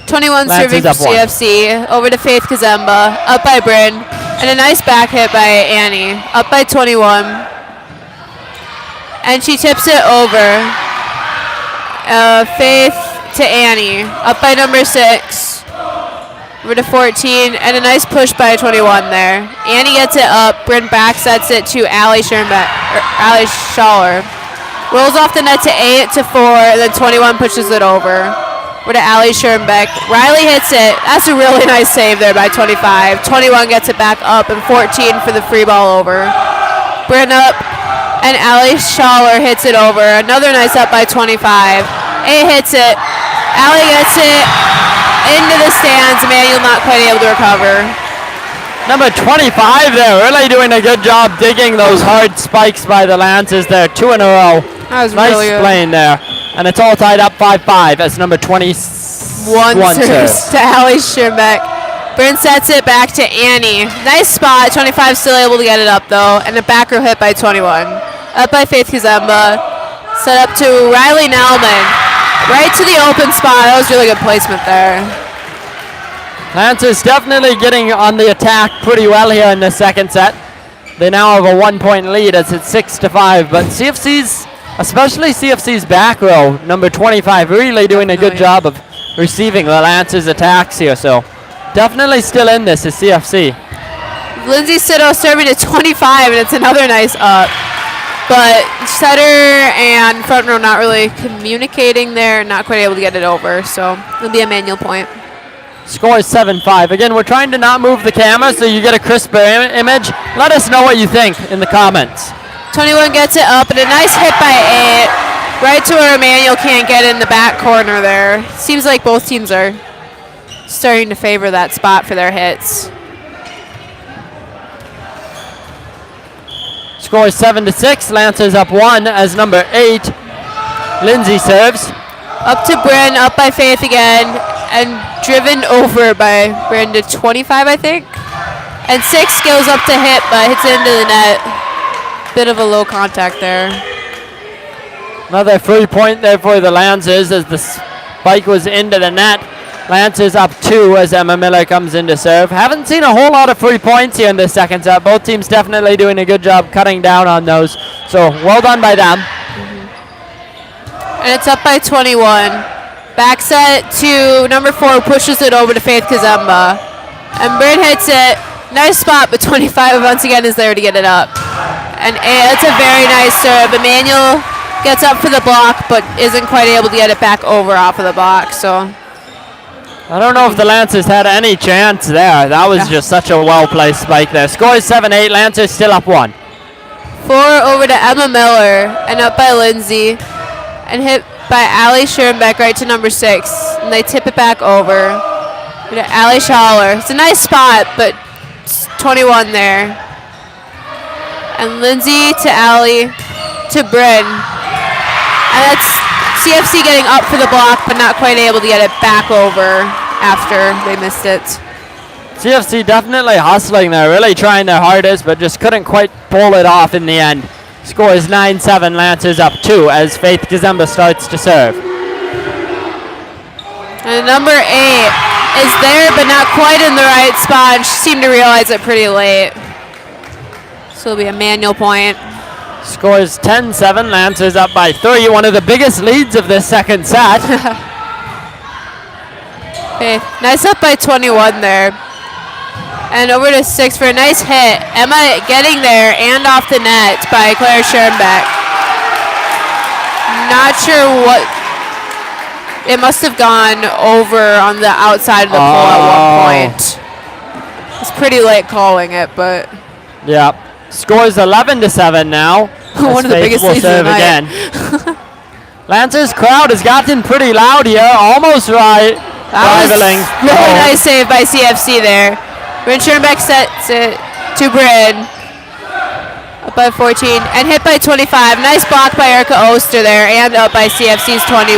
21 Lancers serving for up 1. CFC. Over to Faith Kazemba. Up by Bryn. And a nice back hit by Annie. Up by 21. And she tips it over. Faith to Annie. Up by number 6. Over to 14. And a nice push by 21 there. Annie gets it up. Bryn back sets it to Allie Schaller. Rolls off the net to 8 to 4. And then 21 pushes it over. Over to Allie Schoenbeck. Riley hits it. That's a really nice save there by 25. 21 gets it back up, and 14 for the free ball over. Bryn up, and Allie Schaller hits it over. Another nice up by 25. A hits it. Allie gets it into the stands. Emmanuel not quite able to recover. Number 25 there, really doing a good job digging those hard spikes by the Lancers there. 2 in a row. That was Nice really good. playing there. And it's all tied up 5-5 as number 21 serves. To Allie Schirmbeck. Bryn sets it back to Annie. Nice spot. 25 still able to get it up though. And a back row hit by 21. Up by Faith Kazemba. Set up to Riley Nauman. Right to the open spot. That was really good placement there. Lancers definitely getting on the attack pretty well here in the second set. They now have a 1-point lead as it's 6-5. But CFC's, especially CFC's back row, number 25, really doing a good job of receiving the Lancers' attacks here. So definitely still in this is CFC. Lindsay Sitto serving to 25, and it's another nice up. But setter and front row not really communicating there, not quite able to get it over. So it'll be a manual point. Score is 7-5. Again, we're trying to not move the camera so you get a crisper image. Let us know what you think in the comments. 21 gets it up, and a nice hit by 8. Right to where Emmanuel can't get in the back corner there. Seems like both teams are starting to favor that spot for their hits. Score is 7-6. Lancers up 1 as number 8, Lindsay serves. Up to Bryn, up by Faith again, and driven over by Bryn to 25, I think. And 6 goes up to hit, but hits into the net. Bit of a low contact there. Another free point there for the Lancers as the spike was into the net. Lancers up 2 as Emma Miller comes in to serve. Haven't seen a whole lot of free points here in this second set. Both teams definitely doing a good job cutting down on those. So well done by them. And it's up by 21. Back set to number 4, pushes it over to Faith Kazemba. And Bryn hits it. Nice spot, but 25 once again is there to get it up. And it's a very nice serve. Emmanuel gets up for the block, but isn't quite able to get it back over off of the block. So I don't know if the Lancers had any chance there. That was just such a well-placed spike there. Score is 7-8. Lancers still up 1. 4 over to Emma Miller and up by Lindsay. And hit by Allie Schirmbeck right to number 6. And they tip it back over to Allie Schaller. It's a nice spot, but 21 there. And Lindsay to Allie to Bryn. And that's CFC getting up for the block, but not quite able to get it back over after they missed it. CFC definitely hustling there, really trying their hardest, but just couldn't quite pull it off in the end. Score is 9-7, Lancers up 2 as Faith Kazemba starts to serve. And number 8 is there, but not quite in the right spot. And she seemed to realize it pretty late. So it'll be a manual point. Score is 10-7, Lancers up by 3. One of the biggest leads of this second set. Okay, nice up by 21 there. And over to 6 for a nice hit. Emma getting there and off the net by Claire Schoenbeck. Not sure what. It must have gone over on the outside of the pole at one point. It's pretty late calling it, but. Yeah. Score is 11-7 now. One of the biggest leads of the night. Again. Lancers crowd has gotten pretty loud here. Almost right. Rivaling. Really nice save by CFC there. Bryn Schoenbeck sets it to Bryn. Up by 14 and hit by 25. Nice block by Erica Oster there and up by CFC's 21.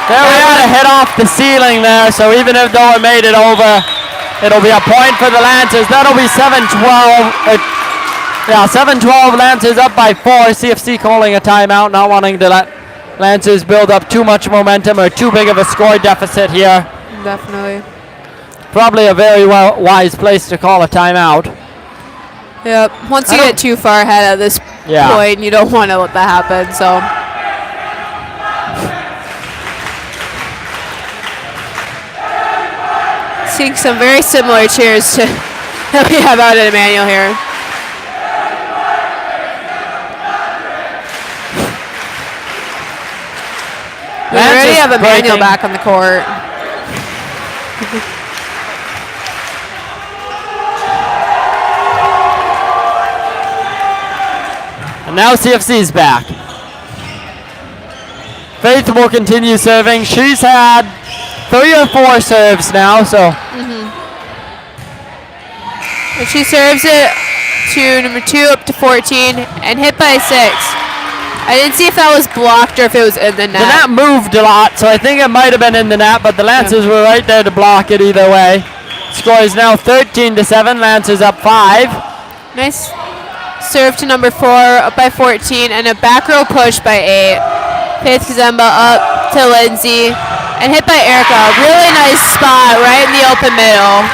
There we had a hit off the ceiling there, so even if Noah made it over, it'll be a point for the Lancers. That'll be 7-12. Yeah, 7-12, Lancers up by 4. CFC calling a timeout, not wanting to let Lancers build up too much momentum or too big of a score deficit here. Definitely. Probably a very wise place to call a timeout. Yep. Once you get too far ahead at this point, you don't want to let that happen. So. Seeing some very similar cheers to that we have out at Emmanuel here. We already have Emmanuel back on the court. And now CFC's back. Faith will continue serving. She's had 3 or 4 serves now, so. And she serves it to number 2 up to 14 and hit by 6. I didn't see if that was blocked or if it was in the net. The net moved a lot, so I think it might have been in the net, but the Lancers were right there to block it either way. Score is now 13-7. Lancers up 5. Nice serve to number 4 up by 14 and a back row push by 8. Faith Kazemba up to Lindsay and hit by Erica. Really nice spot right in the open middle.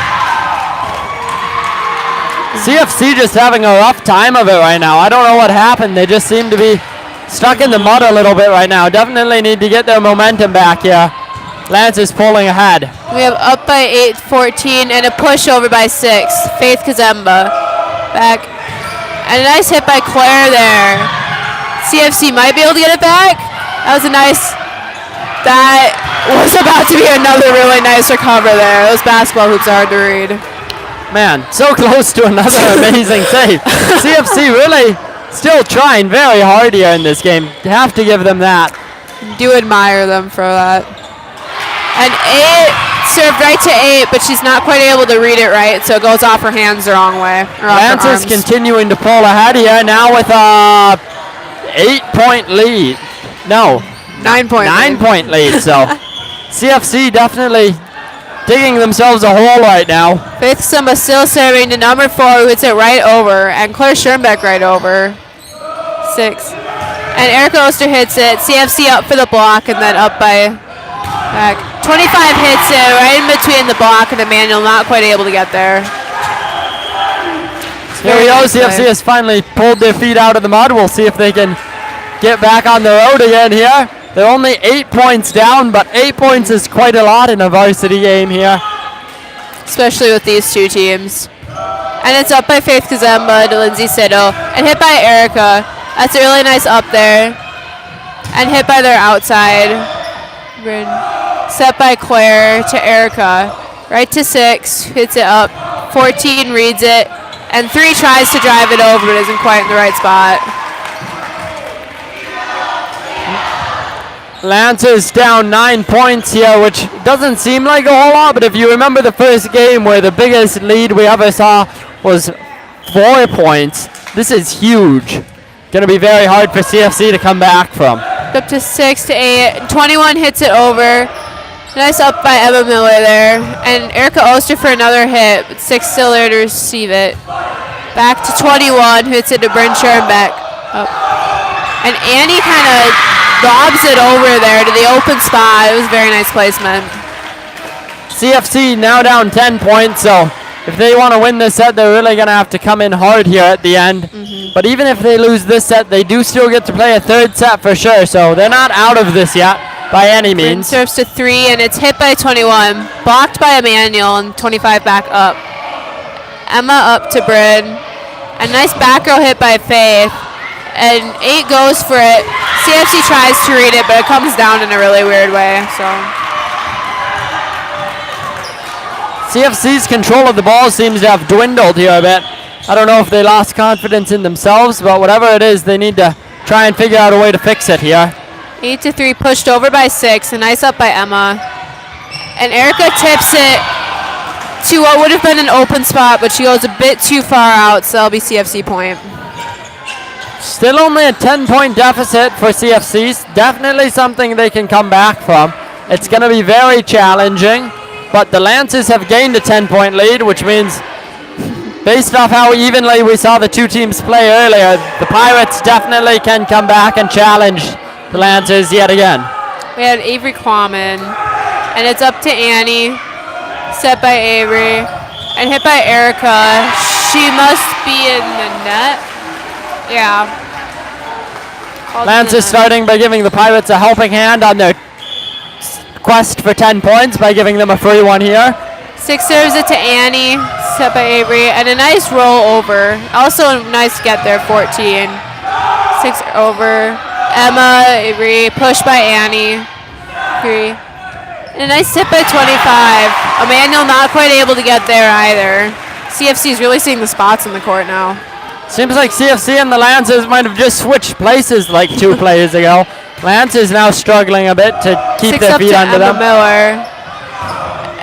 CFC just having a rough time of it right now. I don't know what happened. They just seem to be stuck in the mud a little bit right now. Definitely need to get their momentum back here. Lance is pulling ahead. We have up by 8-14 and a push over by 6. Faith Kazemba back. And a nice hit by Claire there. CFC might be able to get it back. That was about to be another really nice recover there. Those basketball hoops are hard to read. Man, so close to another amazing save. CFC really still trying very hard here in this game. You have to give them that. Do admire them for that. And 8 served right to 8, but she's not quite able to read it right, so it goes off her hands the wrong way. Lancers continuing to pull ahead here now with a 8-point lead. No. 9-point lead. So CFC definitely digging themselves a hole right now. Faith Kazemba still serving to number 4, who hits it right over, and Claire Schoenbeck right over. 6. And Erica Oster hits it. CFC up for the block and then up by back. 25 hits it right in between the block and Immanuel, not quite able to get there. Here we go. CFC has finally pulled their feet out of the mud. We'll see if they can get back on the road again here. They're only 8 points down, but 8 points is quite a lot in a varsity game here. Especially with these two teams. And it's up by Faith Kazemba to Lindsay Sitto. And hit by Erica. That's a really nice up there. And hit by their outside. Set by Claire to Erica. Right to 6. Hits it up. 14 reads it. And 3 tries to drive it over, but isn't quite in the right spot. Lancers down 9 points here, which doesn't seem like a whole lot, but if you remember the first game where the biggest lead we ever saw was 4 points, this is huge. Going to be very hard for CFC to come back from. Up to 6 to 8. 21 hits it over. Nice up by Emma Miller there. And Erica Oster for another hit, but 6 still there to receive it. Back to 21, hits it to Bryn Schoenbeck. Up. And Annie kind of lobs it over there to the open spot. It was very nice placement. CFC now down 10 points, so if they want to win this set, they're really going to have to come in hard here at the end. But even if they lose this set, they do still get to play a third set for sure, so they're not out of this yet by any Bryn means. serves to 3, and it's hit by 21. Blocked by Immanuel, and 25 back up. Emma up to Bryn. A nice back row hit by Faith. And 8 goes for it. CFC tries to read it, but it comes down in a really weird way. So CFC's control of the ball seems to have dwindled here a bit. I don't know if they lost confidence in themselves, but whatever it is, they need to try and figure out a way to fix it here. 8 to 3, pushed over by 6. A nice up by Emma. And Erica tips it to what would have been an open spot, but she goes a bit too far out, so that'll be CFC point. Still only a 10-point deficit for CFC. Definitely something they can come back from. It's going to be very challenging, but the Lancers have gained a 10-point lead, which means based off how evenly we saw the two teams play earlier, the Pirates definitely can come back and challenge the Lancers yet again. We had Avery Quammen, and it's up to Annie. Set by Avery, and hit by Erica. She must be in the net. Yeah. Lancers starting by giving the Pirates a helping hand on their quest for 10 points by giving them a free one here. 6 serves it to Annie, set by Avery, and a nice roll over. Also a nice get there, 14. 6 over. Emma, Avery, push by Annie. 3. And a nice hit by 25. Immanuel not quite able to get there either. CFC is really seeing the spots in the court now. Seems like CFC and the Lancers might have just switched places like 2 players ago. Lancers now struggling a bit to keep 6 their up feet to under Emma them. Miller.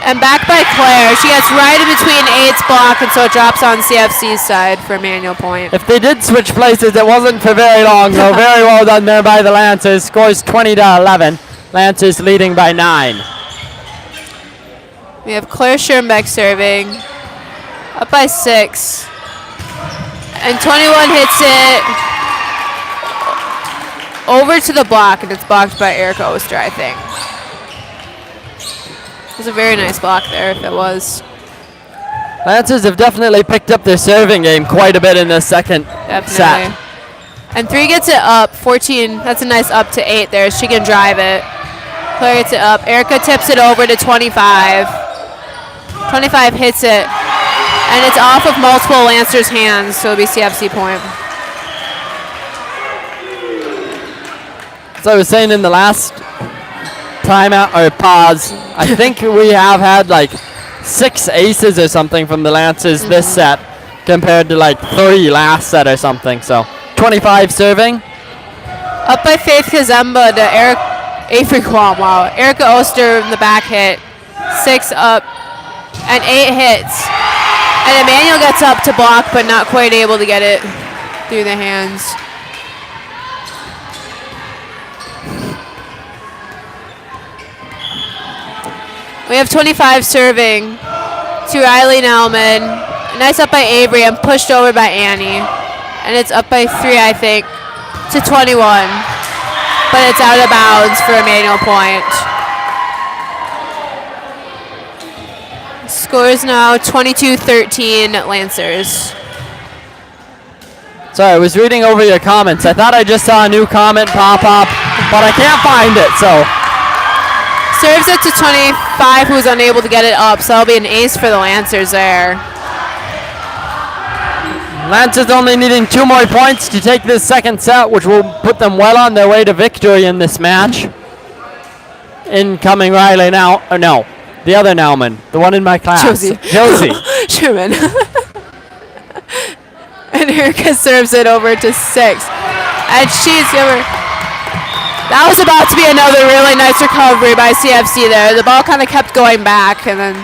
And back by Claire. She gets right in between 8's block, and so it drops on CFC's side for Immanuel point. If they did switch places, it wasn't for very long, though. Very well done there by the Lancers. Scores 20-11. Lancers leading by 9. We have Claire Schoenbeck serving. Up by 6. And 21 hits it over to the block, and it's blocked by Erica Oster, I think. It was a very nice block there, if it was. Lancers have definitely picked up their serving game quite a bit in the second set. And 3 gets it up, 14. That's a nice up to 8 there. She can drive it. Claire gets it up. Erica tips it over to 25. 25 hits it. And it's off of multiple Lancers' hands, so it'll be CFC point. As I was saying in the last timeout or pause, I think we have had like 6 aces or something from the Lancers this set compared to like 3 last set or something. So 25 serving. Up by Faith Kazemba to Avery Quam. Wow. Erica Oster in the back hit. 6 up and 8 hits. And Immanuel gets up to block, but not quite able to get it through the hands. We have 25 serving to Riley Nelman. Nice up by Avery and pushed over by Annie. And it's up by 3, I think, to 21. But it's out of bounds for Immanuel point. Score is now 22-13 Lancers. Sorry, I was reading over your comments. I thought I just saw a new comment pop up, but I can't find it, so. Serves it to 25, who's unable to get it up, so that'll be an ace for the Lancers there. Lancers only needing 2 more points to take this second set, which will put them well on their way to victory in this match. Incoming Riley now. Oh, no, the other Nauman, the one in my class. Josie. Sherman. And Erica serves it over to 6. And she's over. That was about to be another really nice recovery by CFC there. The ball kind of kept going back, and then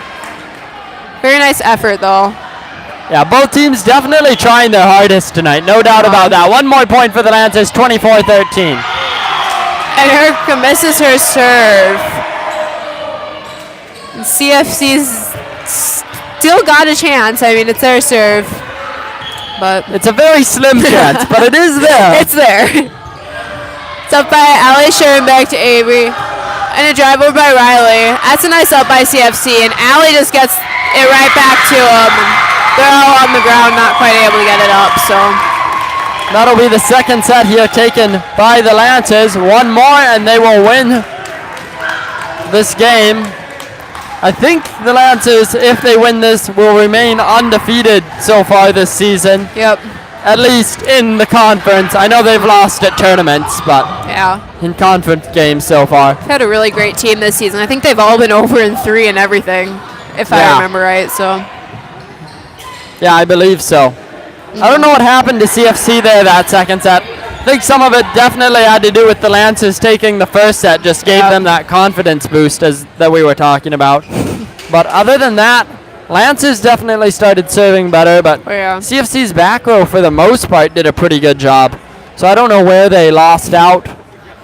very nice effort though. Yeah, both teams definitely trying their hardest tonight, no doubt about that. 1 more point for the Lancers, 24-13. And Erica misses her serve. And CFC's still got a chance. I mean, it's their serve. But it's a very slim chance, but it is there. It's there. It's up by Allie Schoenbeck to Avery. And a drive over by Riley. That's a nice up by CFC. And Allie just gets it right back to them. They're all on the ground, not quite able to get it up. So that'll be the second set here taken by the Lancers. 1 more and they will win this game. I think the Lancers, if they win this, will remain undefeated so far this season. Yep. At least in the conference. I know they've lost at tournaments, but yeah, in conference games so far. They've had a really great team this season. I think they've all been over in 3 and everything, if I remember right. So yeah, I believe so. I don't know what happened to CFC there that second set. I think some of it definitely had to do with the Lancers taking the first set, just gave them that confidence boost that we were talking about. But other than that, Lancers definitely started serving better, but CFC's back row for the most part did a pretty good job. So I don't know where they lost out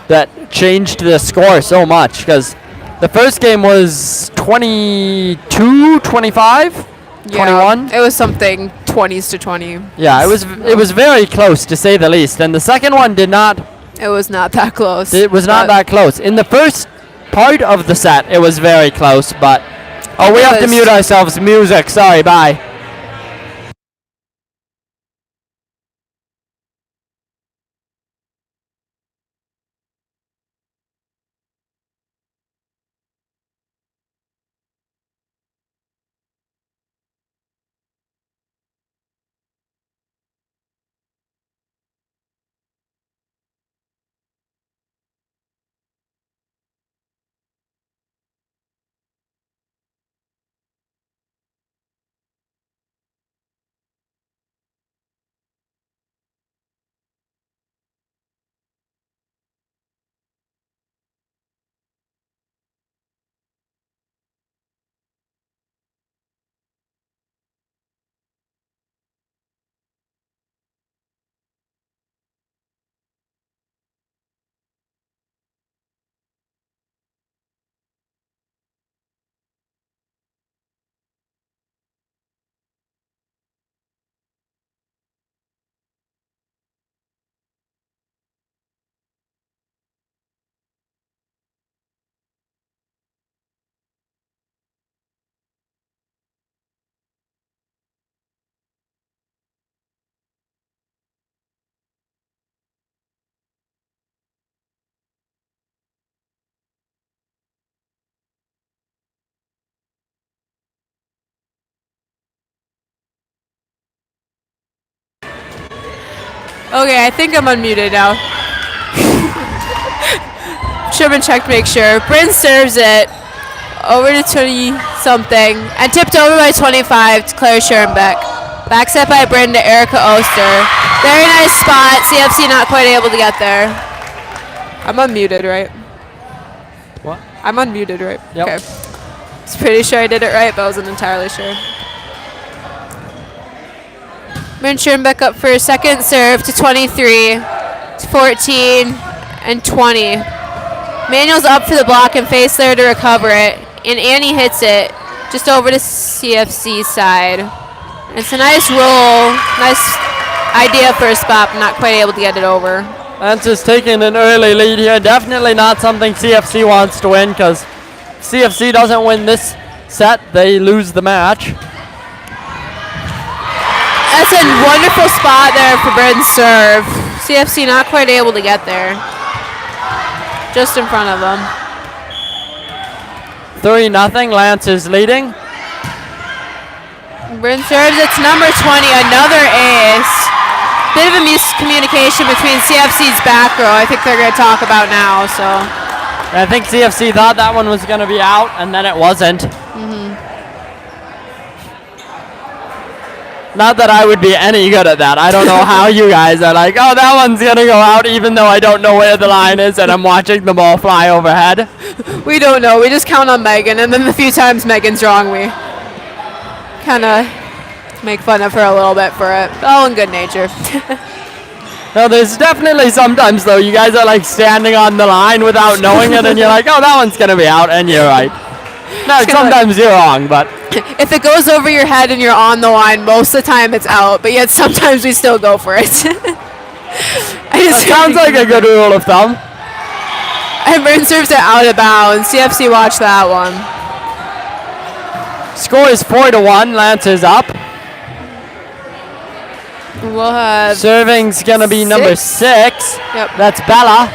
that changed the score so much, because the first game was 22, 25, 21. It was something 20s to 20. Yeah, it was very close to say the least, and the second one did not. It was not that close. It was not that close. In the first part of the set, it was very close, but we have to mute ourselves. Music. Sorry. Bye. Okay, I think I'm unmuted now. Sherman checked to make sure. Bryn serves it over to 20-something and tipped over by 25 to Claire Schoenbeck. Back set by Bryn to Erica Oster. Very nice spot. CFC not quite able to get there. I'm unmuted, right? What? I'm unmuted, right? Yep. Okay. I was pretty sure I did it right, but I wasn't entirely sure. Bryn Schoenbeck up for a second serve to 23, to 14, and 20. Manuel's up for the block and face there to recover it, and Annie hits it just over to CFC's side. It's a nice roll, nice idea for a spot, but not quite able to get it over. Lancers taking an early lead here. Definitely not something CFC wants to win, because if CFC doesn't win this set, they lose the match. That's a wonderful spot there for Bryn's serve. CFC not quite able to get there. Just in front of them. 3-0, Lancers leading. Bryn serves, it's number 20, another ace. Bit of a miscommunication between CFC's back row. I think they're going to talk about now. So I think CFC thought that one was going to be out, and then it wasn't. Not that I would be any good at that. I don't know how you guys are like, oh, that one's going to go out, even though I don't know where the line is and I'm watching the ball fly overhead. we don't know. We just count on Megan, and then the few times Megan's wrong, we kind of make fun of her a little bit for it. All in good nature. No, there's definitely sometimes, though, you guys are like standing on the line without knowing it, and you're like, oh, that one's going to be out, and you're right. No, sometimes you're wrong, but if it goes over your head and you're on the line, most of the time it's out, but yet sometimes we still go for it. That sounds like a good rule of thumb. And Bryn serves it out of bounds. CFC watch that one. Score is 4-1, Lancers up. We'll have Serving's going to be number 6. Yep. That's Bella.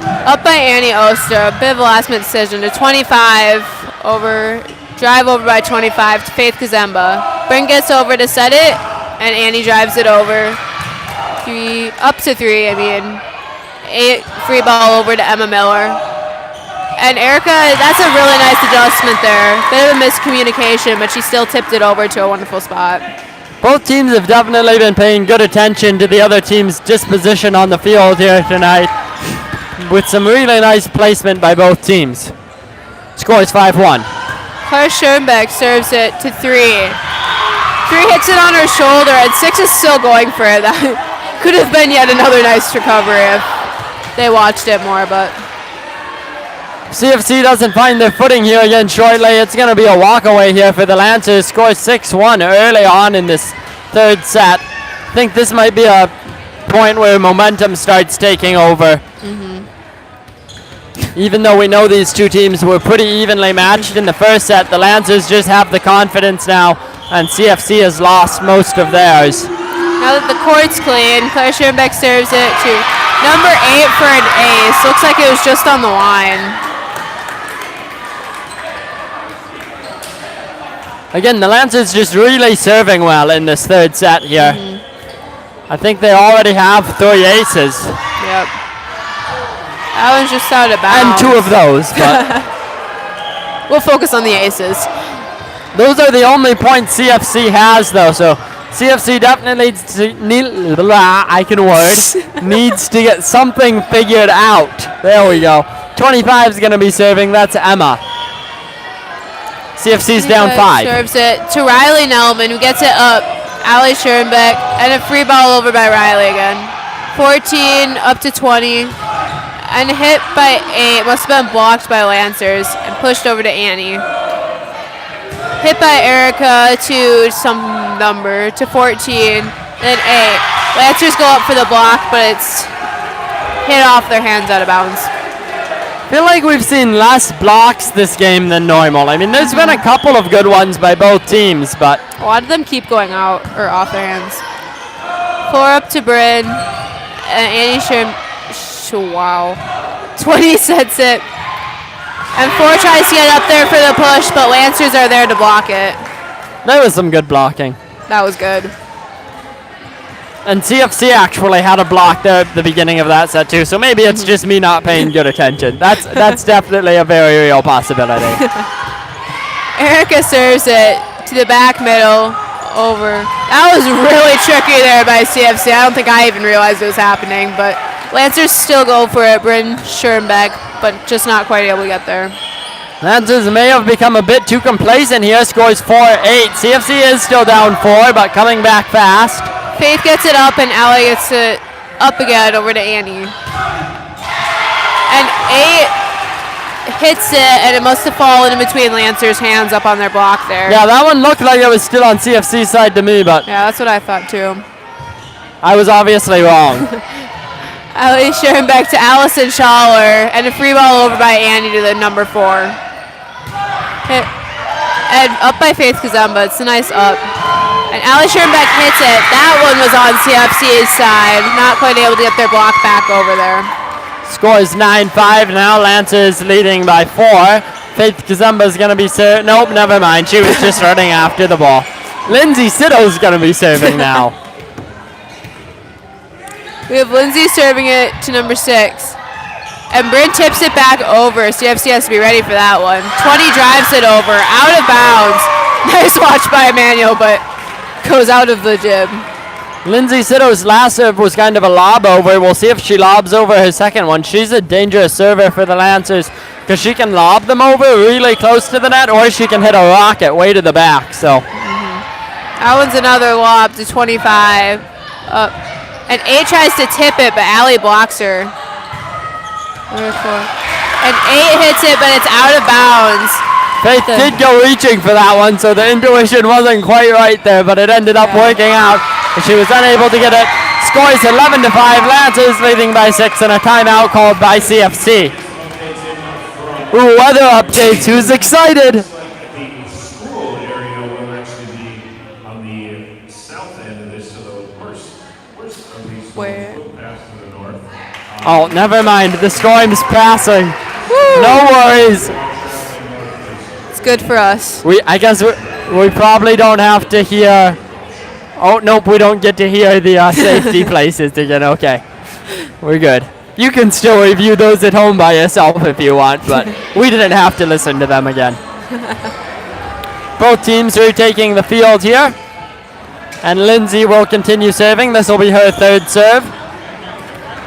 Up by Annie Oster, a bit of a last minute decision to 25 over, drive over by 25 to Faith Kazemba. Bryn gets over to set it, and Annie drives it over. Up to 3, 8 free ball over to Emma Miller. And Erica, that's a really nice adjustment there. Bit of a miscommunication, but she still tipped it over to a wonderful spot. Both teams have definitely been paying good attention to the other team's disposition on the field here tonight, with some really nice placement by both teams. Score is 5-1. Claire Schoenbeck serves it to 3. 3 hits it on her shoulder, and 6 is still going for it. That could have been yet another nice recovery if they watched it more, but CFC doesn't find their footing here again shortly. It's going to be a walkaway here for the Lancers. Score 6-1 early on in this third set. I think this might be a point where momentum starts taking over. Even though we know these two teams were pretty evenly matched in the first set, the Lancers just have the confidence now, and CFC has lost most of theirs. now that the court's clean, Claire Schoenbeck serves it to number 8 for an ace. Looks like it was just on the line. Again, the Lancers just really serving well in this third set here. I think they already have 3 aces. Yep. That one's just out of And bounds. 2 of those, but We'll focus on the aces. those are the only points CFC has, though. So CFC definitely needs to get something figured out. There we go. 25 is going to be serving. That's Emma. CFC's down 5. Serves it to Riley Nelman, who gets it up. Allie Schoenbeck, and a free ball over by Riley again. 14 up to 20. And hit by 8. Must have been blocked by Lancers and pushed over to Annie. Hit by Erica to some number, to 14. Then 8. Lancers go up for the block, but it's hit off their hands out of bounds. I feel like we've seen less blocks this game than normal. I mean, there's been a couple of good ones by both teams, but A lot of them keep going out or off their hands. 4 up to Bryn. And Annie wow. 20 sets it. And 4 tries to get up there for the push, but Lancers are there to block it. there was some good blocking. That was good. And CFC actually had a block there at the beginning of that set too, so maybe it's just me not paying good attention. That's definitely a very real possibility. Erica serves it to the back middle, over. That was really tricky there by CFC. I don't think I even realized it was happening, but Lancers still go for it. Bryn Schoenbeck, but just not quite able to get there. Lancers may have become a bit too complacent here. Scores 4-8. CFC is still down 4, but coming back fast. Faith gets it up, and Allie gets it up again over to Annie. And 8 hits it, and it must have fallen in between Lancers' hands up on their block there. Yeah, that one looked like it was still on CFC's side to me, but Yeah, that's what I thought too. I was obviously wrong. Allie Schoenbeck to Allison Schaller, and a free ball over by Annie to the number 4. Hit, and up by Faith Kazemba. It's a nice up. And Allie Schoenbeck hits it. That one was on CFC's side. Not quite able to get their block back over there. Scores 9-5 now. Lancers leading by 4. Faith Kazemba's going to be nope, never mind. She was just running after the ball. Lindsay Sitto's going to be serving now. We have Lindsay serving it to number 6. And Bryn tips it back over. CFC has to be ready for that one. 20 drives it over. Out of bounds. Nice watch by Immanuel, but goes out of the jib. Lindsay Sitto's last serve was kind of a lob over. We'll see if she lobs over her second one. She's a dangerous server for the Lancers because she can lob them over really close to the net, or she can hit a rocket way to the back. So That one's another lob to 25. And 8 tries to tip it, but Allie blocks her. And 8 hits it, but it's out of bounds. Faith did go reaching for that one, so the intuition wasn't quite right there, but it ended up working out. And she was unable to get it. Scores 11-5. Lancers leading by 6, and a timeout called by CFC. Ooh, weather updates. Who's excited? The school area will actually be on the south end of this, so the worst of these Where? will pass to the north. Oh, never mind. The storm's passing. No worries. It's good for us. I guess we probably don't have to hear. Oh, nope, we don't get to hear the safety places again. Okay, we're good. You can still review those at home by yourself if you want, but we didn't have to listen to them again. Both teams retaking the field here. And Lindsay will continue serving. This will be her 3rd serve.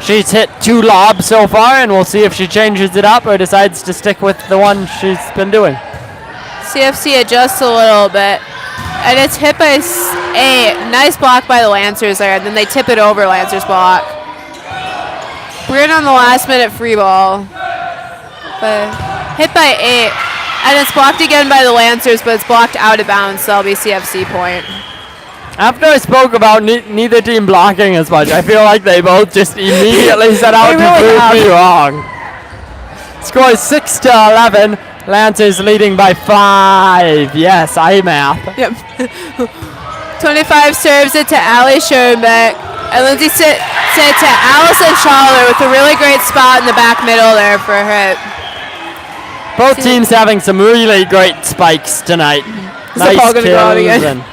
She's hit 2 lobs so far, and we'll see if she changes it up or decides to stick with the one she's been doing. CFC adjusts a little bit. And it's hit by 8. Nice block by the Lancers there, and then they tip it over Lancers block. We're in on the last minute free ball. But hit by 8. And it's blocked again by the Lancers, but it's blocked out of bounds, so that'll be CFC point. After I spoke about neither team blocking as much, I feel like they both just immediately set out to prove me wrong. Scores 6-11. Lancers leading by 5. Yes, I math. Yep. 25 serves it to Allie Schoenbeck. And Lindsay sits it to Allison Schaller with a really great spot in the back middle there for a hit. Both teams having some really great spikes tonight. the ball gonna go out again? And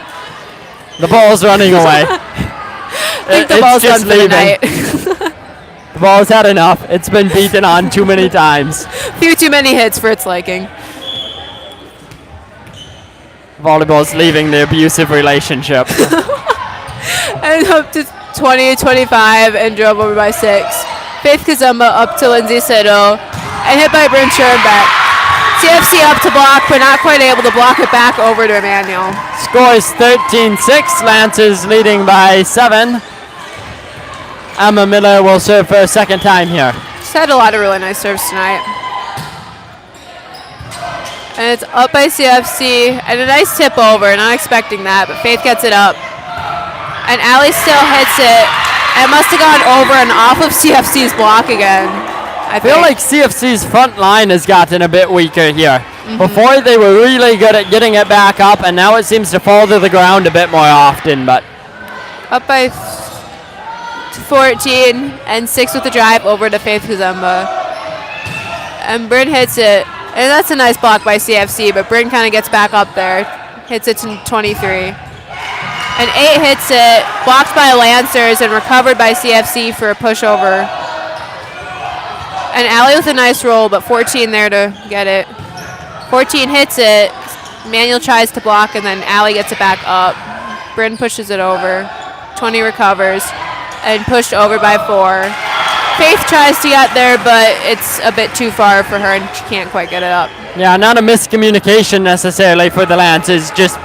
the ball's running away. I think the ball's done for the night. The ball's had enough. It's been beaten on too many times. Few too many hits for its liking. Volleyball's leaving the abusive relationship. And up to 20-25 and drove over by 6. Faith Kazemba up to Lindsay Sitto and hit by Bryn Schoenbeck. CFC up to block, but not quite able to block it back over to Immanuel. Scores 13-6. Lancers leading by 7. Emma Miller will serve for a second time here. She's had a lot of really nice serves tonight. And it's up by CFC and a nice tip over, not expecting that, but Faith gets it up. And Allie still hits it. And it must have gone over and off of CFC's block again. I feel like CFC's front line has gotten a bit weaker here. Before they were really good at getting it back up, and now it seems to fall to the ground a bit more often. But up by 14 and 6 with the drive over to Faith Kazemba. And Bryn hits it. And that's a nice block by CFC, but Bryn kind of gets back up there. Hits it to 23. And 8 hits it, blocked by Lancers and recovered by CFC for a pushover. And Allie with a nice roll, but 14 there to get it. 14 hits it, Manuel tries to block, and then Allie gets it back up. Bryn pushes it over, 20 recovers, and pushed over by 4. Faith tries to get there, but it's a bit too far for her, and she can't quite get it up. Yeah, not a miscommunication necessarily for the Lancers, just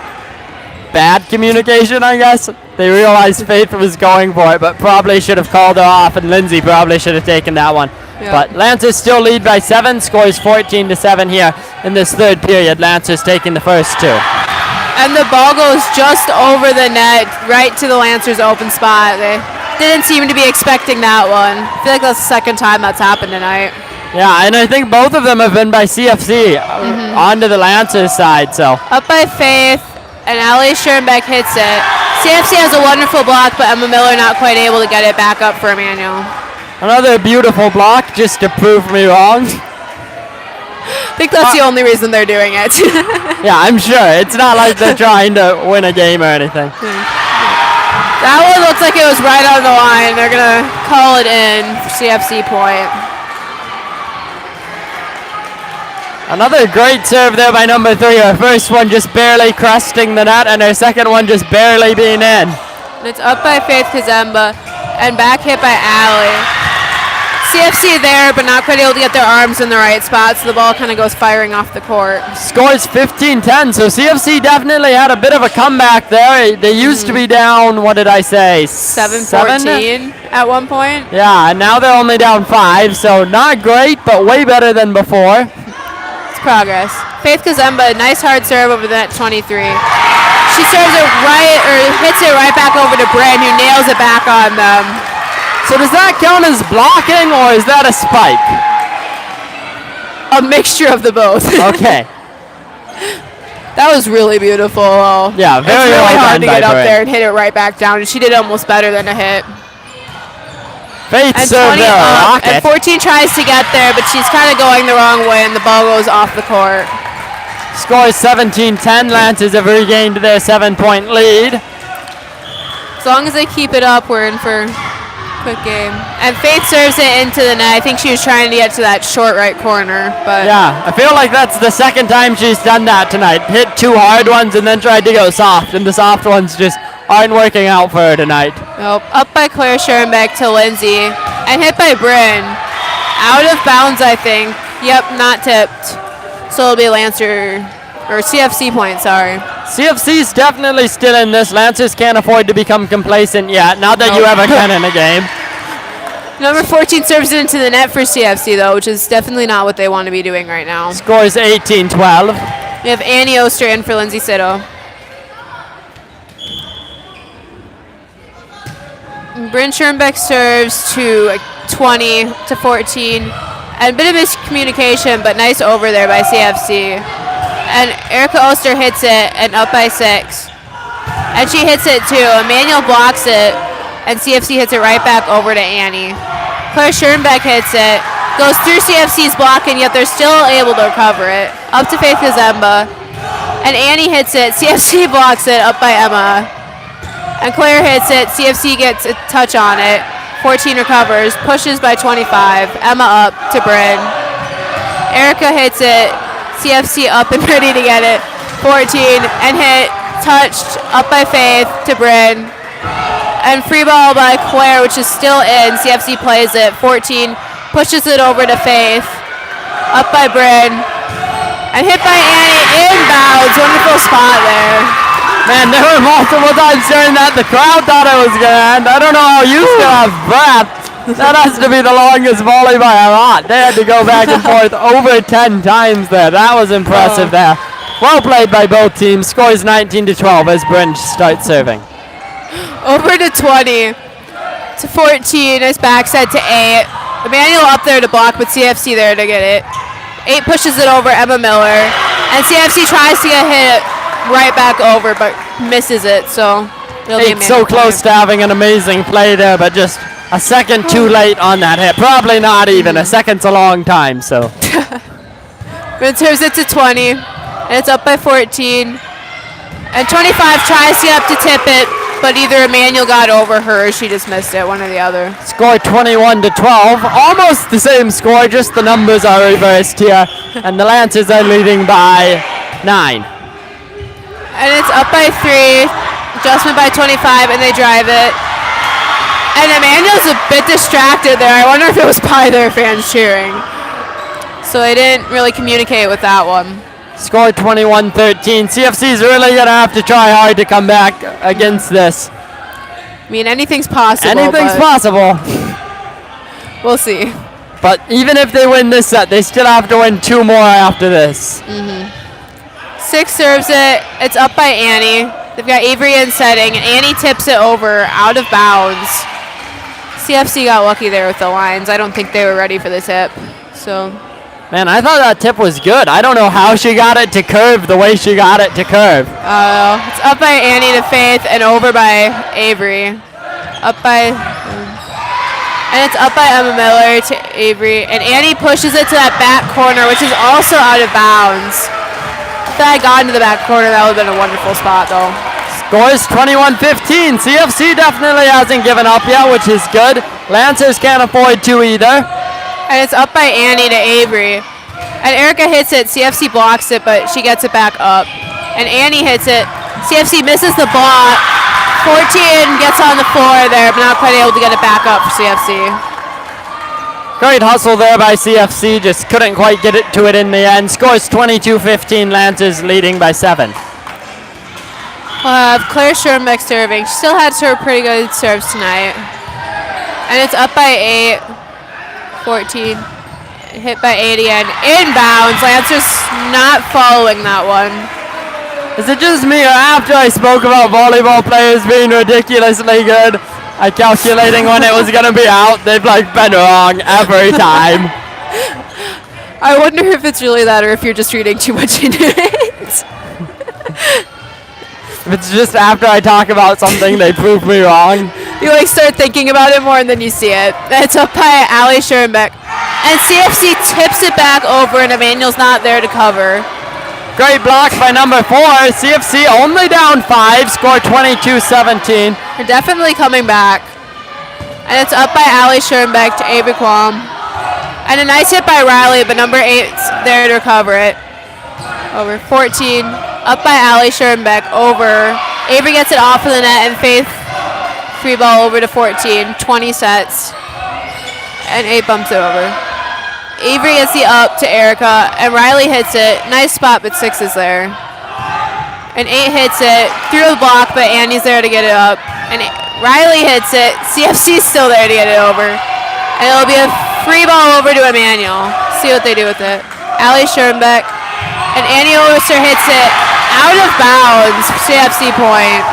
bad communication, I guess. They realized Faith was going for it, but probably should have called her off, and Lindsay probably should have taken that one. Yeah. But Lancers still lead by 7, scores 14-7 here in this third period. Lancers taking the first 2. And the ball goes just over the net, right to the Lancers' open spot. They didn't seem to be expecting that one. I feel like that's the second time that's happened tonight. Yeah, and I think both of them have been by CFC onto the Lancers side. So Up by Faith, and Allie Schoenbeck hits it. CFC has a wonderful block, but Emma Miller not quite able to get it back up for Emmanuel. another beautiful block just to prove me wrong. I think that's the only reason they're doing it. Yeah, I'm sure. It's not like they're trying to win a game or anything. That one looks like it was right on the line. They're going to call it in for CFC point. Another great serve there by number 3. Her first one just barely cresting the net, and her second one just barely being in. And it's up by Faith Kazemba and back hit by Allie. CFC there, but not quite able to get their arms in the right spot, so the ball kind of goes firing off the court. Scores 15-10, so CFC definitely had a bit of a comeback there. They used to be down, what did I say, 7-14 at one point. Yeah, and now they're only down 5, so not great, but way better than before. It's progress. Faith Kazemba, nice hard serve over the net, 23. She serves it right, or hits it right back over to Bryn, who nails it back on them. So does that count as blocking, or is that a spike? A mixture of the both. Okay. That was really beautiful. Yeah, very it's really well hard done to get by up Bryn. there and hit it right back down, and she did almost better than a hit. Faith And served 20 there, a up, rocket. and 14 tries to get there, but she's kind of going the wrong way, and the ball goes off the court. Scores 17-10. Lancers have regained their 7-point lead. As long as they keep it up, we're in for a quick game. And Faith serves it into the net. I think she was trying to get to that short right corner, but Yeah, I feel like that's the second time she's done that tonight. Hit 2 hard ones and then tried to go soft, and the soft ones just aren't working out for her tonight. nope. Up by Claire Schoenbeck to Lindsay, and hit by Bryn. Out of bounds, I think. Yep, not tipped. So it'll be Lancer, or CFC point, sorry. CFC's definitely still in this. Lancers can't afford to become complacent yet. Not that you ever can in a game. Number 14 serves it into the net for CFC, though, which is definitely not what they want to be doing right now. Scores 18-12. We have Annie Oster in for Lindsay Sitto. Bryn Schoenbeck serves to 20-14. And a bit of miscommunication, but nice over there by CFC. And Erica Oster hits it, and up by 6. And she hits it too. Emmanuel blocks it, and CFC hits it right back over to Annie. Claire Schoenbeck hits it, goes through CFC's block, and yet they're still able to recover it. Up to Faith Kazemba. And Annie hits it, CFC blocks it, up by Emma. And Claire hits it, CFC gets a touch on it. 14 recovers, pushes by 25. Emma up to Bryn. Erica hits it, CFC up and ready to get it. 14 and hit, touched, up by Faith to Bryn. And free ball by Claire, which is still in. CFC plays it. 14 pushes it over to Faith. Up by Bryn. And hit by Annie, inbounds. Wonderful spot there. Man, there were multiple times during that the crowd thought it was going to end. I don't know how you still have breath. That has to be the longest volley by a lot. They had to go back and forth over 10 times there. That was impressive there. Well played by both teams. Scores 19-12 as Bryn starts serving. Over to 20 to 14. Nice backside to 8. Emmanuel up there to block, but CFC there to get it. 8 pushes it over Emma Miller. And CFC tries to get hit right back over, but misses it. So it'll be 8 so close to having an amazing play there, but just a second too late on that hit. Probably not even. A second's a long time, so. Bryn serves it to 20. And it's up by 14. And 25 tries to get up to tip it. but either Immanuel got over her or she just missed it, one or the other. Score 21-12. Almost the same score, just the numbers are reversed here. And the Lancers are leading by 9. And it's up by 3, adjustment by 25, and they drive it. And Immanuel's a bit distracted there. I wonder if it was probably their fans cheering. So they didn't really communicate with that one. Score 21-13. CFC's really going to have to try hard to come back against this. I mean, anything's possible. Anything's possible. We'll see. But even if they win this set, they still have to win 2 more after this. 6 serves it. It's up by Annie. They've got Avery in setting, and Annie tips it over out of bounds. CFC got lucky there with the lines. I don't think they were ready for the tip. So, Man, I thought that tip was good. I don't know how she got it to curve the way she got it to curve. it's up by Annie to Faith and over by Avery. And it's up by Emma Miller to Avery. And Annie pushes it to that back corner, which is also out of bounds. If that had gone to the back corner, that would have been a wonderful spot, though. Scores 21-15. CFC definitely hasn't given up yet, which is good. Lancers can't afford to either. And it's up by Annie to Avery. And Erica hits it. CFC blocks it, but she gets it back up. And Annie hits it. CFC misses the block. 14 gets on the floor there, but not quite able to get it back up for CFC. Great hustle there by CFC. Just couldn't quite get it to it in the end. Scores 22-15. Lancers leading by 7. We'll have Claire Schoenbeck serving. She still had her pretty good serves tonight. And it's up by 8. 14. Hit by 8 again. Inbounds. Lancers not following that one. Is it just me, or after I spoke about volleyball players being ridiculously good, I calculating when it was going to be out, they've like been wrong every time. I wonder if it's really that or if you're just reading too much into it. If it's just after I talk about something, they prove me wrong. You like start thinking about it more and then you see it. It's up by Allie Schoenbeck. And CFC tips it back over and Immanuel's not there to cover. Great block by number 4. CFC only down 5. Score 22-17. They're definitely coming back. And it's up by Allie Schoenbeck to Avery Quam. And a nice hit by Riley, but number 8's there to recover it. Over 14. Up by Allie Schoenbeck. Over. Avery gets it off of the net and Faith free ball over to 14. 20 sets. And 8 bumps it over. Avery gets the up to Erica, and Riley hits it. Nice spot, but 6 is there. And 8 hits it through the block, but Annie's there to get it up. And Riley hits it. CFC's still there to get it over. And it'll be a free ball over to Immanuel. See what they do with it. Allie Schoenbeck. And Annie Oster hits it out of bounds. CFC point.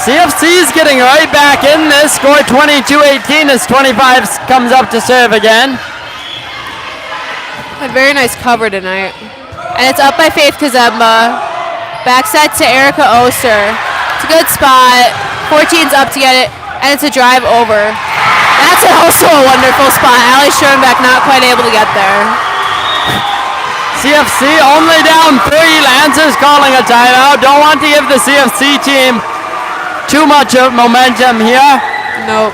CFC's getting right back in this. Score 22-18 as 25 comes up to serve again. A very nice cover tonight. And it's up by Faith Kazemba. Back set to Erica Oster. It's a good spot. 14's up to get it, and it's a drive over. That's also a wonderful spot. Allie Schoenbeck not quite able to get there. CFC only down 3. Lancers calling a timeout. Don't want to give the CFC team too much of momentum here. Nope.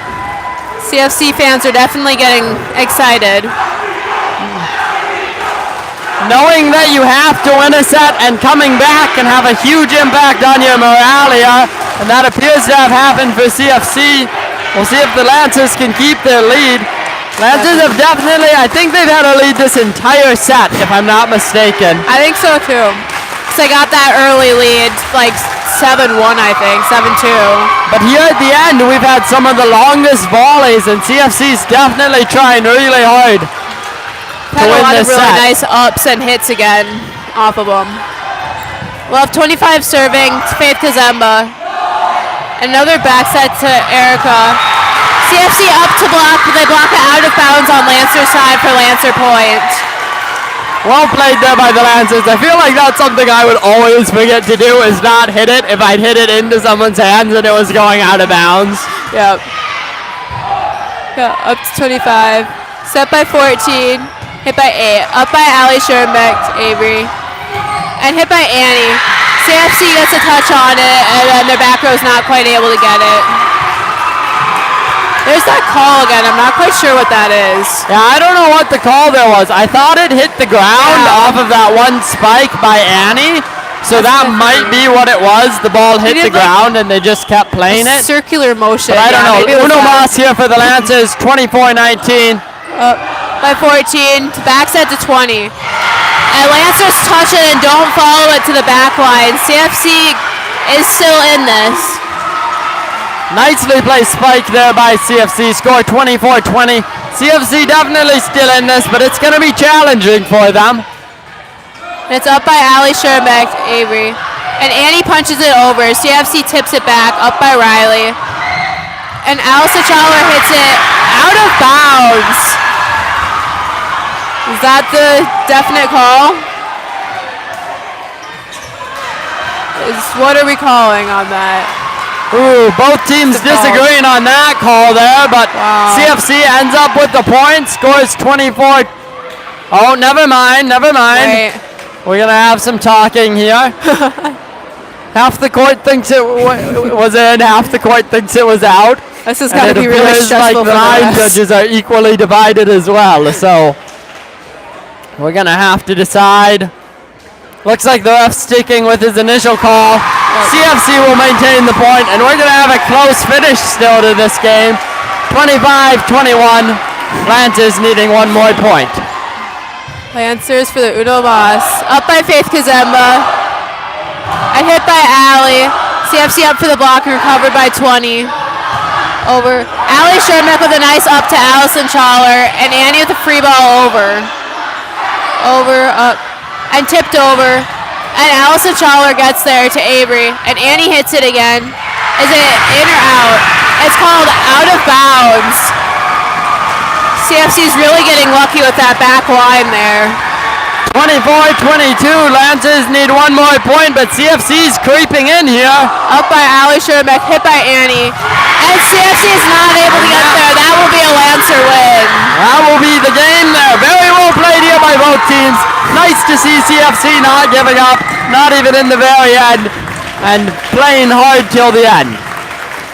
CFC fans are definitely getting excited. Knowing that you have to win a set and coming back can have a huge impact on your morale here, and that appears to have happened for CFC. We'll see if the Lancers can keep their lead. Lancers have definitely, I think they've had a lead this entire set, if I'm not mistaken. I think so too. Because they got that early lead, like 7-1, I think, 7-2. But here at the end, we've had some of the longest volleys, and CFC's definitely trying really hard Had a lot of really nice ups and hits again off of them. We'll have 25 serving to Faith Kazemba. Another back set to Erica. CFC up to block, but they block it out of bounds on Lancer's side for Lancer point. Well played there by the Lancers. I feel like that's something I would always forget to do, is not hit it if I'd hit it into someone's hands and it was going out of bounds. Yep. Yeah, up to 25. Set by 14. Hit by 8. Up by Allie Schoenbeck to Avery. And hit by Annie. CFC gets a touch on it, and then their back row's not quite able to get it. There's that call again. I'm not quite sure what that is. Yeah, I don't know what the call there was. I thought it hit the ground off of that one spike by Annie. So that might be what it was. The ball hit the ground and they just kept playing it. Circular motion. But I don't know. maybe it was Uno that. Mas here for the Lancers, 24-19. Up by 14. Back set to 20. And Lancers touch it and don't follow it to the back line. CFC is still in this. Nicely played spike there by CFC. Score 24-20. CFC definitely still in this, but it's going to be challenging for them. It's up by Ali Schoenbeck, Avery. And Annie punches it over. CFC tips it back, up by Riley. And Alisa Chalwer hits it out of bounds. Is that the definite call? What are we calling on that? Ooh, both teams disagreeing on that call there, but CFC ends up with the point, scores 24. Oh, never mind. Wait. We're going to have some talking here. Half the court thinks it was in, half the court thinks it was out. This is going to be really stressful like the line judges are equally divided as well, so we're going to have to decide. Looks like the ref's sticking with his initial call. CFC will maintain the point, and we're going to have a close finish still to this game. 25-21. Lancers needing one more point. Lancers for the Uno Mas. Up by Faith Kazemba. And hit by Ali. CFC up for the block and recovered by 20. Over. Ali Shermack with a nice up to Allison Chalwer. And Annie with a free ball over. Over, up. And tipped over. And Allison Chalwer gets there to Avery. And Annie hits it again. Is it in or out? It's called out of bounds. CFC's really getting lucky with that back line there. 24-22. Lancers need one more point, but CFC's creeping in here. Up by Ali Shermack, hit by Annie. And CFC is not able to get there. That will be a Lancer win. That will be the game there. Very well played here by both teams. Nice to see CFC not giving up, not even in the very end, and playing hard till the end.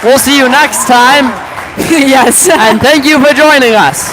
We'll see you next time. Yes. And thank you for joining us.